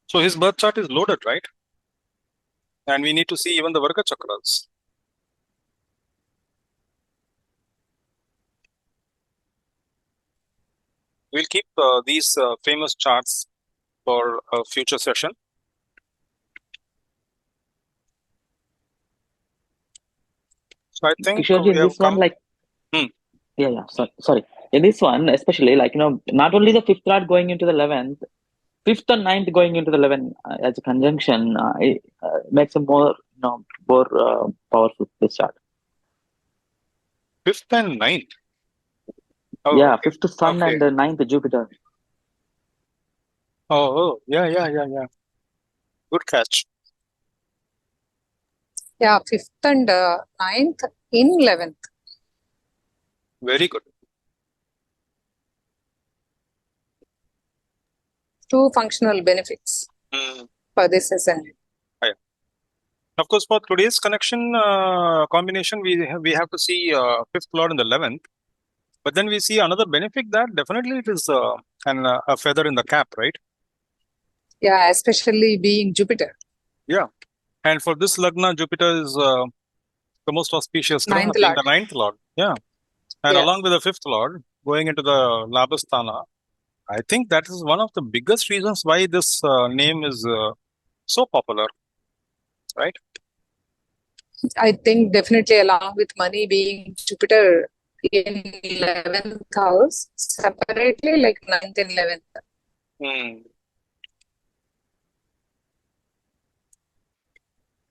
[SPEAKER 1] So his birth chart is loaded, right? And we need to see even the Varga chakras. We'll keep these famous charts for a future session. So I think
[SPEAKER 6] Kishorji, in this one, like, yeah. Sorry. In this one, especially, like, not only the fifth lord going into the 11th, fifth and ninth going into the 11th as a conjunction, it makes a more, more powerful this chart.
[SPEAKER 1] Fifth and ninth. Oh,
[SPEAKER 6] yeah,
[SPEAKER 1] okay.
[SPEAKER 6] fifth sun and ninth Jupiter.
[SPEAKER 1] Oh, yeah. Good catch.
[SPEAKER 10] Yeah, fifth and ninth in 11th.
[SPEAKER 1] Very good.
[SPEAKER 10] Two functional benefits for this ascendant.
[SPEAKER 1] Yeah. Of course, for today's connection combination, we have to see fifth lord in the 11th. But then we see another benefit that definitely it is a feather in the cap, right?
[SPEAKER 10] Yeah, especially being Jupiter.
[SPEAKER 1] Yeah. And for this Lagna, Jupiter is the most auspicious
[SPEAKER 10] Ninth
[SPEAKER 1] being
[SPEAKER 10] lord.
[SPEAKER 1] the ninth lord. Yeah. And
[SPEAKER 10] Yeah.
[SPEAKER 1] along with the fifth lord, going into the Labasthana, I think that is one of the biggest reasons why this name is so popular, right?
[SPEAKER 10] I think definitely along with money being Jupiter in 11th house, separately like 9th and 11th.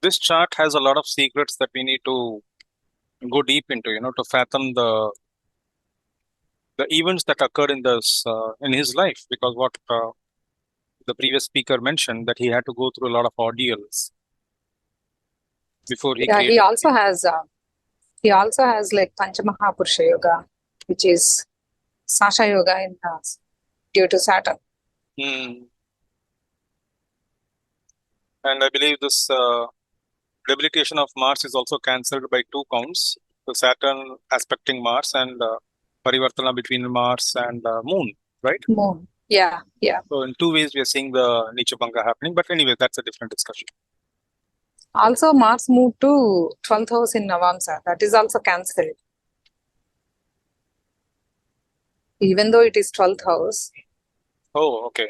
[SPEAKER 1] This chart has a lot of secrets that we need to go deep into, to fathom the events that occurred in this in his life, because what the previous speaker mentioned, that he had to go through a lot of ordeals before he created.
[SPEAKER 10] He also has like Panchamaha Yoga, which is Sasha Yoga in due to Saturn.
[SPEAKER 1] And I believe this debilitation of Mars is also cancelled by 2 counts. So Saturn aspecting Mars and Parivartana between Mars and Moon, right?
[SPEAKER 10] Moon. Yeah.
[SPEAKER 1] So in 2 ways we are seeing the Nichapanga happening. But anyway, that's a different discussion.
[SPEAKER 10] Also, Mars moved to 12th house in Navamsa. That is also cancelled. Even though it is 12th house.
[SPEAKER 1] Oh, okay.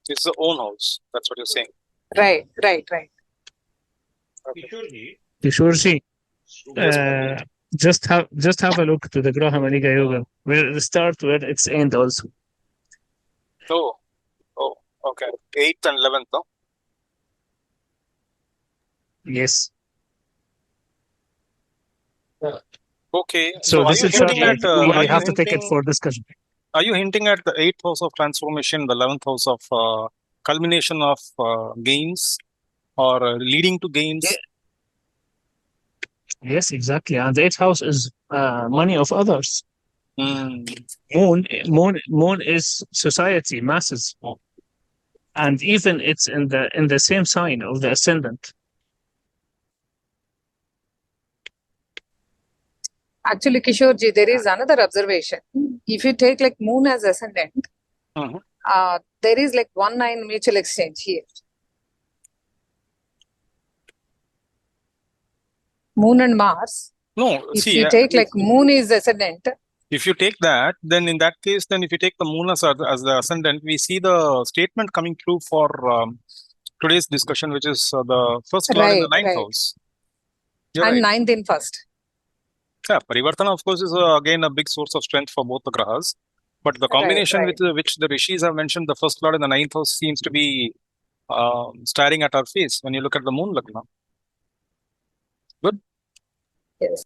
[SPEAKER 1] It's the own house. That's what you're saying.
[SPEAKER 10] Right.
[SPEAKER 1] Okay.
[SPEAKER 12] Kishorji, just have a look to the Graha Maniga Yoga, where it starts, where it's end also.
[SPEAKER 1] Oh, okay. 8th and 11th, no?
[SPEAKER 12] Yes.
[SPEAKER 1] Okay.
[SPEAKER 12] So
[SPEAKER 1] are
[SPEAKER 12] this
[SPEAKER 1] you
[SPEAKER 12] is
[SPEAKER 1] hinting at?
[SPEAKER 12] we have to take it for discussion.
[SPEAKER 1] Are you hinting at the 8th house of transformation, the 11th house of culmination of gains, or leading to gains?
[SPEAKER 12] Yes, exactly. And the 8th house is money of others. Moon is society, masses, and even it's in the same sign of the ascendant.
[SPEAKER 10] Actually, Kishorji, there is another observation. If you take like Moon as ascendant, there is like 1-9 mutual exchange here. Moon and Mars.
[SPEAKER 1] No,
[SPEAKER 10] If
[SPEAKER 1] see,
[SPEAKER 10] you take like Moon is ascendant.
[SPEAKER 1] if you take that, then in that case, then if you take the moon as the ascendant, we see the statement coming through for today's discussion, which is the first lord in the ninth house. You're
[SPEAKER 10] and
[SPEAKER 1] right.
[SPEAKER 10] ninth in first.
[SPEAKER 1] Yeah, Parivartana, of course, is again a big source of strength for both the grahas. But the combination with which the rishis have mentioned, the first lord in the ninth house, seems to be staring at our face when you look at the moon lagna. Good.
[SPEAKER 10] Yes.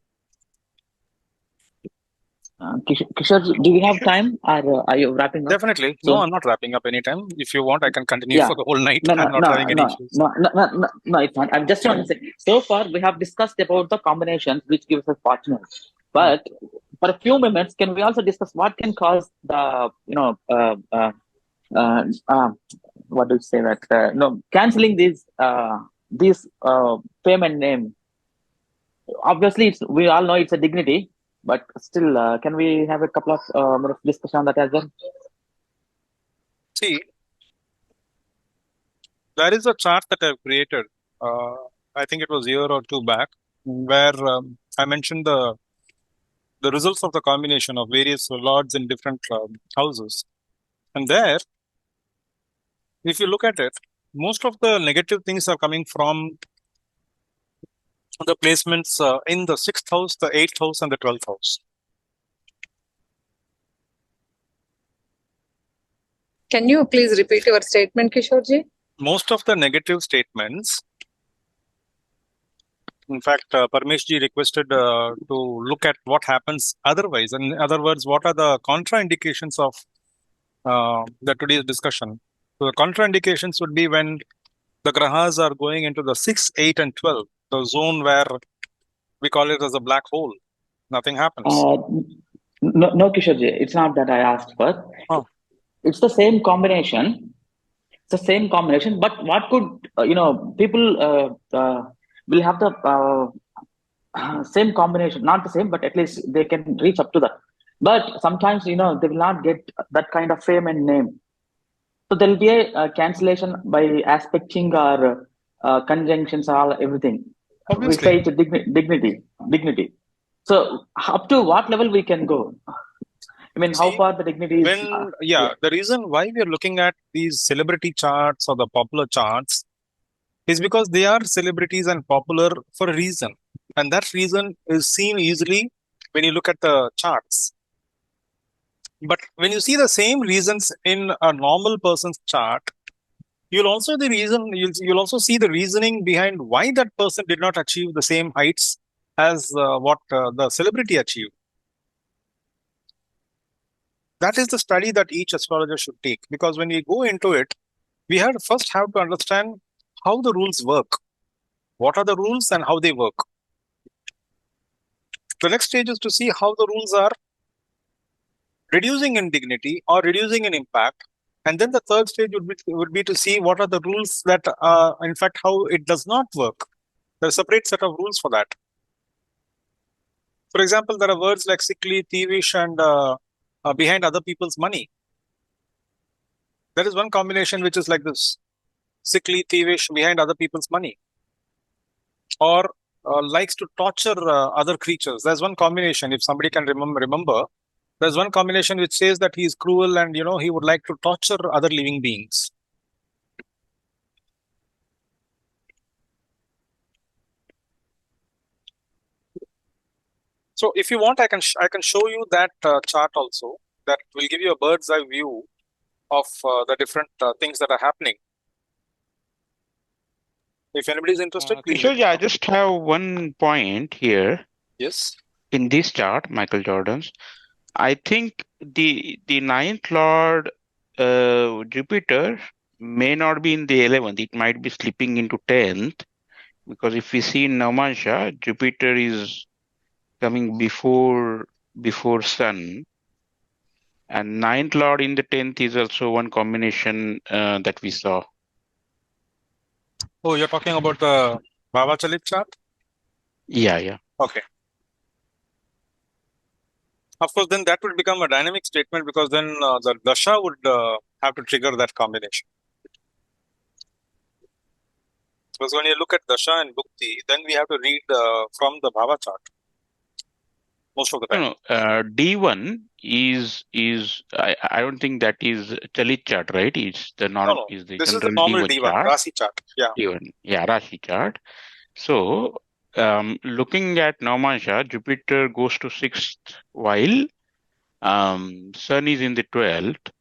[SPEAKER 6] Kishore, do we have time, or are you wrapping up?
[SPEAKER 1] Definitely.
[SPEAKER 6] So,
[SPEAKER 1] No, I'm not wrapping up anytime. If you want, I can continue
[SPEAKER 6] yeah.
[SPEAKER 1] for the whole night.
[SPEAKER 6] No,
[SPEAKER 1] I'm not having any issues.
[SPEAKER 6] No, it's not. I'm just trying to say, so far we have discussed about the combinations which gives us partners. But for a few minutes, can we also discuss what can cause the, what do you say that, no, canceling these payment name? Obviously, we all know it's a dignity, but still, can we have a couple of minutes discussion on that as well?
[SPEAKER 1] See, there is a chart that I've created. I think it was a year or two back, where I mentioned the results of the combination of various lords in different houses. And there, if you look at it, most of the negative things are coming from the placements in the 6th house, the 8th house, and the 12th house.
[SPEAKER 10] Can you please repeat your statement, Kishorji?
[SPEAKER 1] Most of the negative statements, in fact, Parmeshji requested to look at what happens otherwise. In other words, what are the contraindications of the today's discussion? So the contraindications would be when the grahas are going into the 6, 8, and 12, the zone where we call it as a black hole. Nothing happens.
[SPEAKER 6] No, Kishorji, it's not that I asked for.
[SPEAKER 1] Oh.
[SPEAKER 6] It's the same combination. It's the same combination, but what could, people will have the same combination, not the same, but at least they can reach up to that. But sometimes, they will not get that kind of fame and name. So there will be a cancellation by aspecting or conjunctions, all everything.
[SPEAKER 1] Obviously.
[SPEAKER 6] We say it's a dignity. So up to what level we can go? I mean, how far the dignity is?
[SPEAKER 1] The reason why we are looking at these celebrity charts or the popular charts is because they are celebrities and popular for a reason. And that reason is seen easily when you look at the charts. But when you see the same reasons in a normal person's chart, you'll also see the reasoning behind why that person did not achieve the same heights as what the celebrity achieved. That is the study that each astrologer should take, because when we go into it, we first have to understand how the rules work. What are the rules and how they work? The next stage is to see how the rules are reducing in dignity or reducing in impact. And then the third stage would be to see what are the rules that, in fact, how it does not work. There's a separate set of rules for that. For example, there are words like sickly, thievish, and behind other people's money. There is one combination which is like this: sickly, thievish, behind other people's money. Or likes to torture other creatures. There's one combination, if somebody can remember, there's one combination which says that he is cruel and, he would like to torture other living beings. So if you want, I can show you that chart also. That will give you a bird's eye view of the different things that are happening. If anybody is interested, please.
[SPEAKER 2] Kishore, I just have one point here.
[SPEAKER 1] Yes.
[SPEAKER 2] In this chart, Michael Jordan's, I think the ninth lord Jupiter may not be in the 11th. It might be slipping into 10th, because if we see in Namansha, Jupiter is coming before Sun, and ninth lord in the 10th is also one combination that we saw.
[SPEAKER 1] Oh, you're talking about the Bhava Chalit chart?
[SPEAKER 2] Yeah.
[SPEAKER 1] Okay. Of course, then that would become a dynamic statement, because then the dasha would have to trigger that combination. Because when you look at Dasha and Bhukti, then we have to read from the Bhava chart most of the time.
[SPEAKER 2] No, D1 is I don't think that is Chalit chart, right? It's the
[SPEAKER 1] No.
[SPEAKER 2] is the
[SPEAKER 1] This is the
[SPEAKER 2] general
[SPEAKER 1] normal
[SPEAKER 2] D1
[SPEAKER 1] D1,
[SPEAKER 2] chart.
[SPEAKER 1] Rasi chart. Yeah.
[SPEAKER 2] D1, yeah, Rashi chart. So, looking at Navamansha, Jupiter goes to 6th while Sun is in the 12th.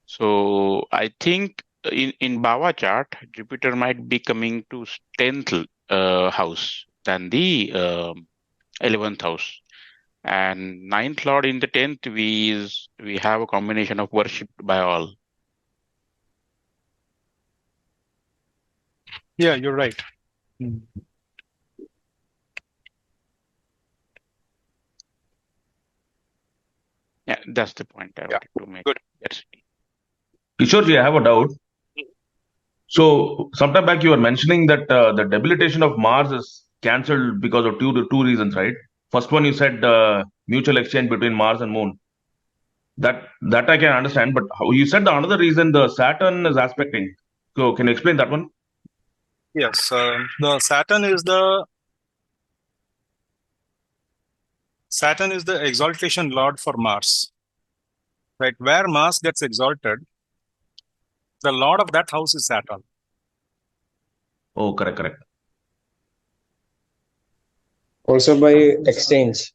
[SPEAKER 2] So I think in Bhava chart, Jupiter might be coming to 10th house than the 11th house. And 9th lord in the 10th, we have a combination of worshipped by all.
[SPEAKER 1] Yeah, you're right.
[SPEAKER 2] Yeah, that's the point I wanted to make.
[SPEAKER 1] Good.
[SPEAKER 2] Yes.
[SPEAKER 7] Kishorji, I have a doubt. So, sometime back you were mentioning that the debilitation of Mars is cancelled because of two reasons, right? First one, you said mutual exchange between Mars and Moon. That I can understand, but you said the another reason the Saturn is aspecting. So, can you explain that one?
[SPEAKER 1] Yes, the Saturn is the exaltation lord for Mars. Right, where Mars gets exalted, the lord of that house is Saturn.
[SPEAKER 7] Oh, correct.
[SPEAKER 13] Also by exchange.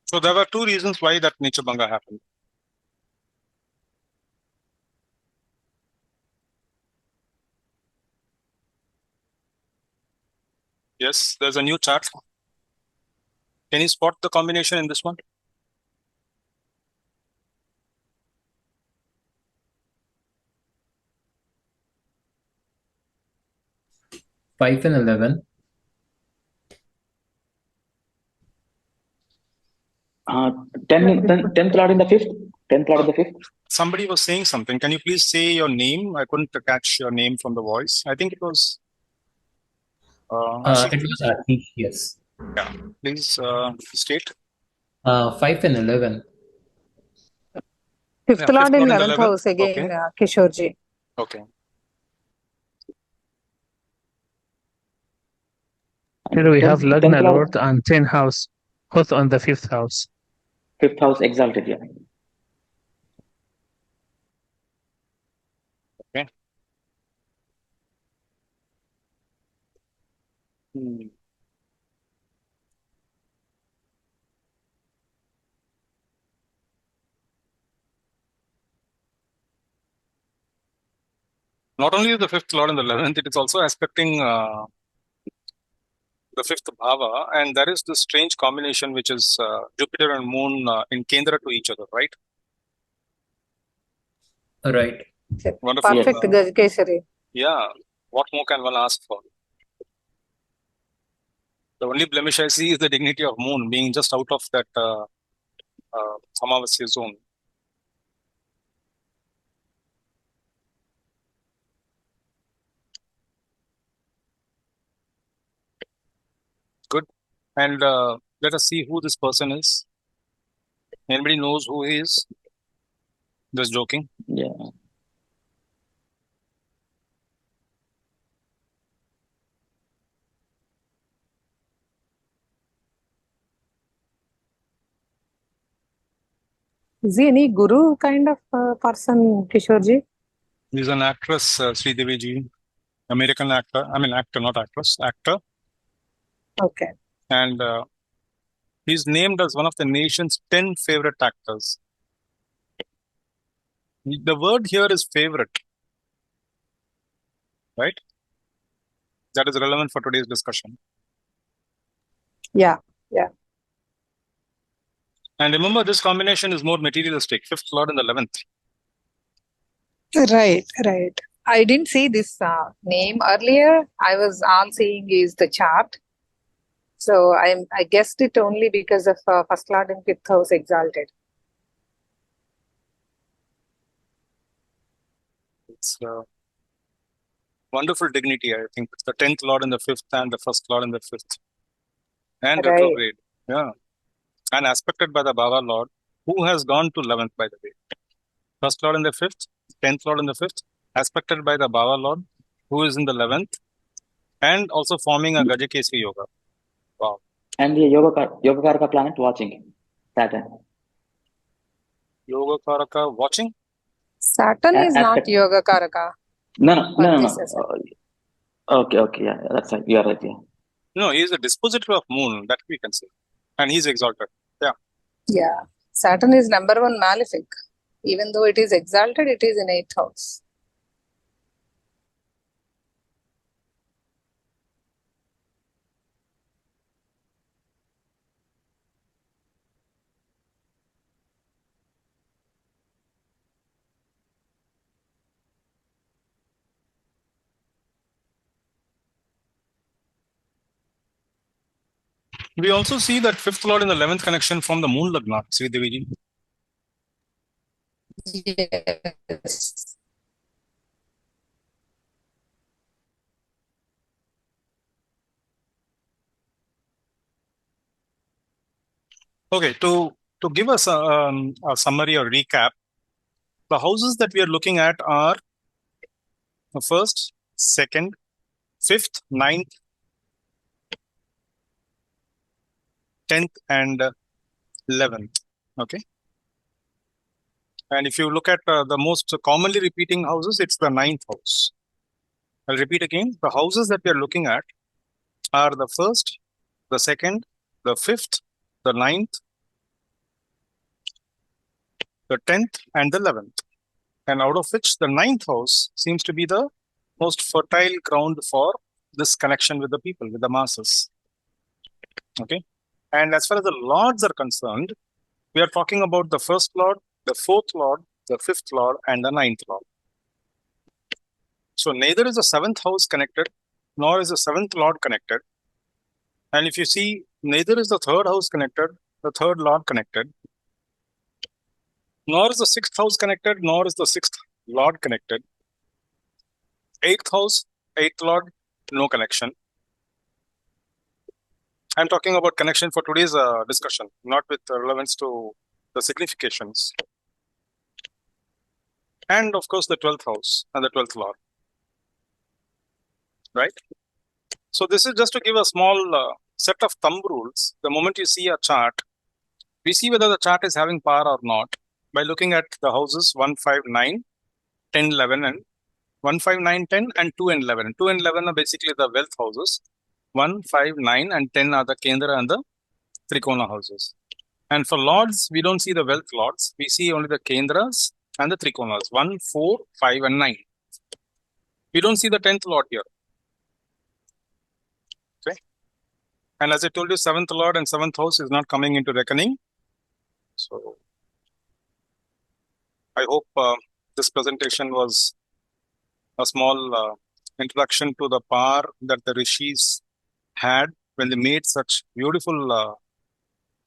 [SPEAKER 1] So there were two reasons why that Nichabanga happened. Yes, there's a new chart. Can you spot the combination in this one?
[SPEAKER 8] Five and 11.
[SPEAKER 6] 10th lord in the 5th. 10th lord in the 5th.
[SPEAKER 1] Somebody was saying something. Can you please say your name? I couldn't catch your name from the voice. I think it was.
[SPEAKER 8] It was Ashish, yes.
[SPEAKER 1] Yeah, please state.
[SPEAKER 8] 5 and 11.
[SPEAKER 10] Fifth
[SPEAKER 1] Yeah,
[SPEAKER 10] lord in 11th
[SPEAKER 1] 11th.
[SPEAKER 10] house again,
[SPEAKER 1] Okay.
[SPEAKER 10] Kishorji.
[SPEAKER 1] Okay.
[SPEAKER 12] Here we have
[SPEAKER 6] 10th
[SPEAKER 12] Lagna
[SPEAKER 6] lord.
[SPEAKER 12] Lord and 10th house, both on the 5th house.
[SPEAKER 6] 5th house exalted, yeah.
[SPEAKER 1] Okay. Not only is the 5th lord in the 11th, it is also aspecting the 5th bhava, and there is this strange combination which is Jupiter and Moon in Kendra to each other, right?
[SPEAKER 8] Right.
[SPEAKER 1] Wonderful.
[SPEAKER 10] Perfect, Gajkeshari.
[SPEAKER 1] Yeah. What more can one ask for? The only blemish I see is the dignity of Moon being just out of that Amavasya zone. Good. And let us see who this person is. Anybody knows who he is? Just joking.
[SPEAKER 6] Yeah.
[SPEAKER 10] Is he any guru kind of person, Kishorji?
[SPEAKER 1] He's an actress, Sridevi ji. American actor. I mean, actor, not actress. Actor.
[SPEAKER 10] Okay.
[SPEAKER 1] And he's named as one of the nation's 10 favorite actors. The word here is favorite, right? That is relevant for today's discussion.
[SPEAKER 10] Yeah.
[SPEAKER 1] And remember, this combination is more materialistic. 5th lord and the 11th.
[SPEAKER 10] Right. I didn't see this name earlier. I was all seeing is the chart. So I guessed it only because of first lord and 5th house exalted.
[SPEAKER 1] It's wonderful dignity, I think. It's the 10th lord in the 5th and the 1st lord in the 5th. And
[SPEAKER 10] Right.
[SPEAKER 1] retrograde. Yeah. And aspected by the Baba Lord, who has gone to 11th, by the way. First Lord in the 5th, 10th Lord in the 5th, aspected by the Baba Lord, who is in the 11th, and also forming a Gajakesri Yoga. Wow.
[SPEAKER 6] And the Yogakaraka planet watching Saturn.
[SPEAKER 1] Yogakaraka watching?
[SPEAKER 10] Saturn is not
[SPEAKER 6] Aspect.
[SPEAKER 10] Yoga Karaka.
[SPEAKER 6] No. Okay, yeah, that's right. You are right, yeah.
[SPEAKER 1] No, he is a dispositor of moon, that we can say. And he's exalted. Yeah.
[SPEAKER 10] Yeah. Saturn is number one malefic. Even though it is exalted, it is in 8th house.
[SPEAKER 1] We also see that 5th Lord in the 11th connection from the moon Lagna, Sri Deviji.
[SPEAKER 10] Yes.
[SPEAKER 1] Okay, to give us a summary or recap, the houses that we are looking at are the 1st, 2nd, 5th, 9th, 10th, and 11th. Okay. And if you look at the most commonly repeating houses, it's the 9th house. I'll repeat again. The houses that we are looking at are the 1st, the 2nd, the 5th, the 9th, the 10th, and the 11th. And out of which the 9th house seems to be the most fertile ground for this connection with the people, with the masses. Okay. And as far as the lords are concerned, we are talking about the 1st Lord, the 4th Lord, the 5th Lord, and the 9th Lord. So neither is the 7th house connected, nor is the 7th Lord connected. And if you see, neither is the 3rd house connected, the 3rd Lord connected, nor is the 6th house connected, nor is the 6th Lord connected. 8th house, 8th Lord, no connection. I'm talking about connection for today's discussion, not with relevance to the significations. And of course, the 12th house and the 12th Lord. Right? So this is just to give a small set of thumb rules. The moment you see a chart, we see whether the chart is having power or not by looking at the houses 1, 5, 9, 10, 11, and 1, 5, 9, 10, and 2 and 11. 2 and 11 are basically the wealth houses. 1, 5, 9, and 10 are the Kendra and the Trikona houses. And for lords, we don't see the wealth lords. We see only the Kendras and the Trikonas. 1, 4, 5, and 9. We don't see the 10th lord here. Okay. And as I told you, 7th lord and 7th house is not coming into reckoning. So I hope this presentation was a small introduction to the power that the rishis had when they made such beautiful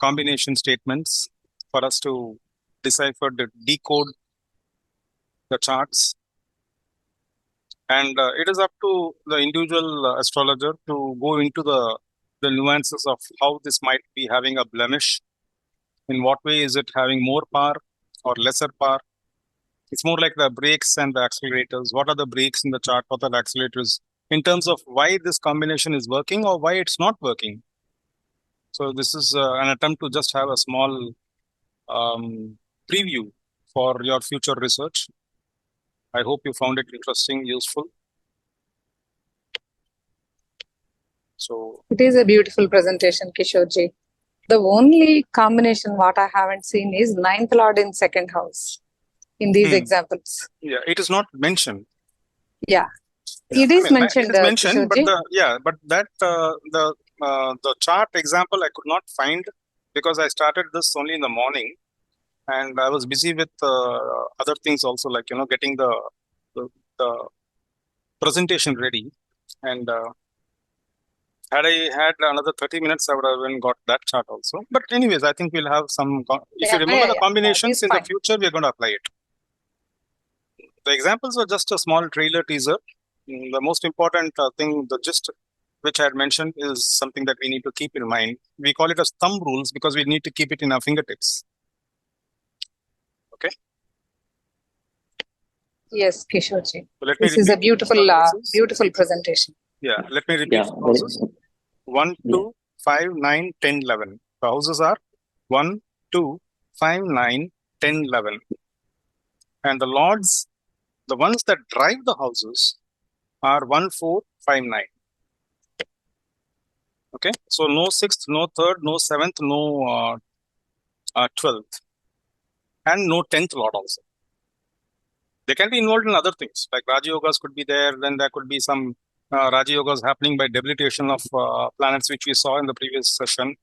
[SPEAKER 1] combination statements for us to decipher, decode the charts. And it is up to the individual astrologer to go into the nuances of how this might be having a blemish. In what way is it having more power or lesser power? It's more like the brakes and the accelerators. What are the brakes in the chart? What are the accelerators? In terms of why this combination is working or why it's not working. So this is an attempt to just have a small preview for your future research. I hope you found it interesting, useful. So
[SPEAKER 10] it is a beautiful presentation, Kishorji. The only combination what I haven't seen is 9th Lord in 2nd house in these examples.
[SPEAKER 1] Yeah, it is not mentioned.
[SPEAKER 10] Yeah, it is mentioned.
[SPEAKER 1] It is mentioned,
[SPEAKER 10] Kishorji.
[SPEAKER 1] but that the chart example I could not find because I started this only in the morning, and I was busy with other things also, like getting the presentation ready. And had I had another 30 minutes, I would have even got that chart also. But anyways, I think we'll have some. If you remember the combinations in the future, we're going to apply it. The examples were just a small trailer teaser. The most important thing, the which I had mentioned, is something that we need to keep in mind. We call it as thumb rules because we need to keep it in our fingertips. Okay.
[SPEAKER 10] Yes, Kishorji.
[SPEAKER 1] So let me
[SPEAKER 10] This is a
[SPEAKER 1] repeat
[SPEAKER 10] beautiful,
[SPEAKER 1] the houses.
[SPEAKER 10] beautiful presentation.
[SPEAKER 1] Yeah, let me repeat
[SPEAKER 6] Yeah,
[SPEAKER 1] the houses. 1, 2, 5, 9, 10, 11. The houses are 1, 2, 5, 9, 10, 11. And the lords, the ones that drive the houses, are 1, 4, 5, 9. Okay, so no 6th, no 3rd, no 7th, no 12th, and no 10th lord also. They can be involved in other things, like Raja Yogas could be there, then there could be some Raja Yogas happening by debilitation of planets, which we saw in the previous session.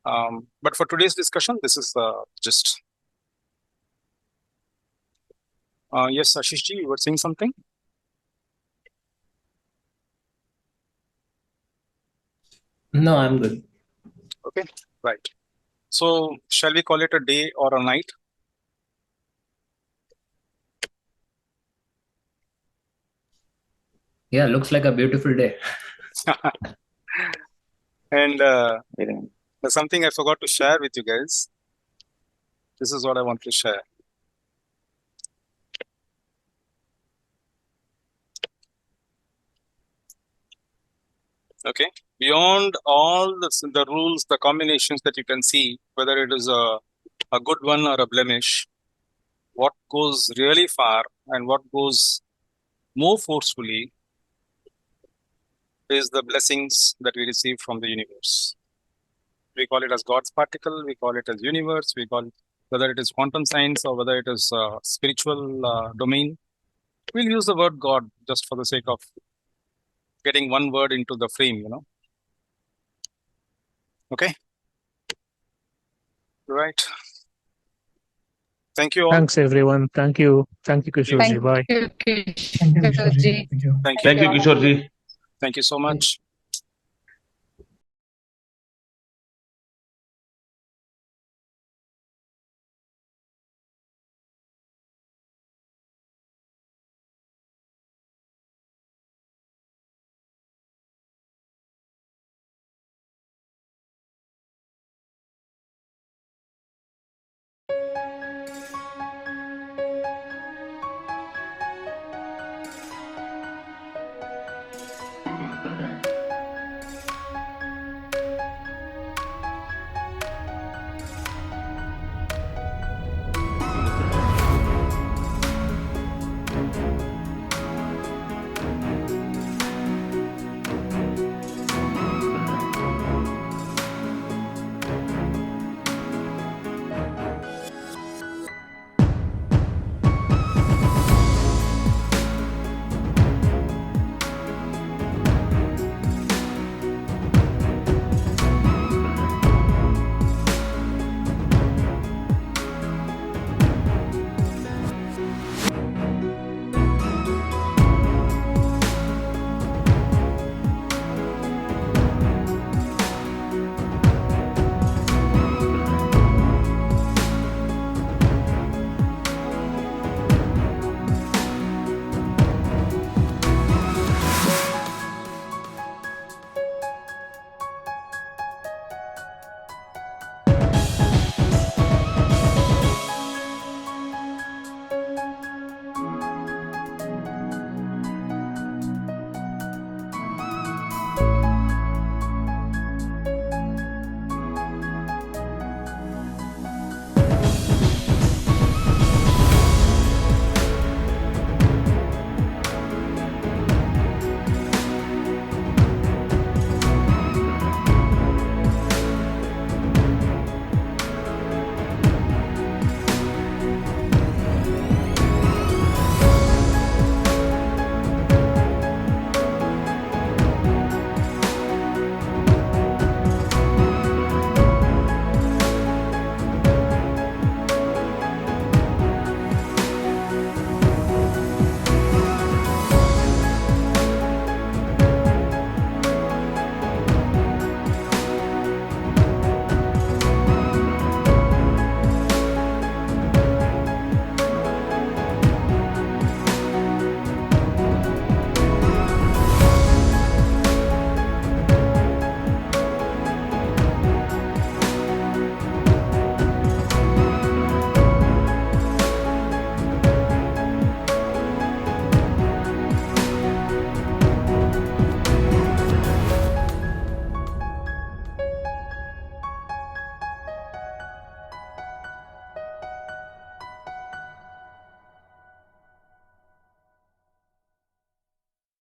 [SPEAKER 1] But for today's discussion, this is the gist. Yes, Ashishji, you were saying something?
[SPEAKER 8] No, I'm good.
[SPEAKER 1] Okay, right. So shall we call it a day or a night?
[SPEAKER 8] Yeah, looks like a beautiful day.
[SPEAKER 1] And there's something I forgot to share with you guys. This is what I want to share. Okay, beyond all the rules, the combinations that you can see, whether it is a good one or a blemish, what goes really far and what goes more forcefully is the blessings that we receive from the universe. We call it as God's particle, we call it as universe, we call it, whether it is quantum science or whether it is spiritual domain. We'll use the word God just for the sake of getting one word into the frame, you know. Okay. Right. Thank you all.
[SPEAKER 12] Thanks, everyone. Thank you. Thank you, Kishorji.
[SPEAKER 10] Thank
[SPEAKER 12] Bye.
[SPEAKER 10] you,
[SPEAKER 4] Thank you, Kishorji.
[SPEAKER 10] Kishorji.
[SPEAKER 4] Thank you.
[SPEAKER 7] Thank you, Kishorji.
[SPEAKER 1] Thank you so much.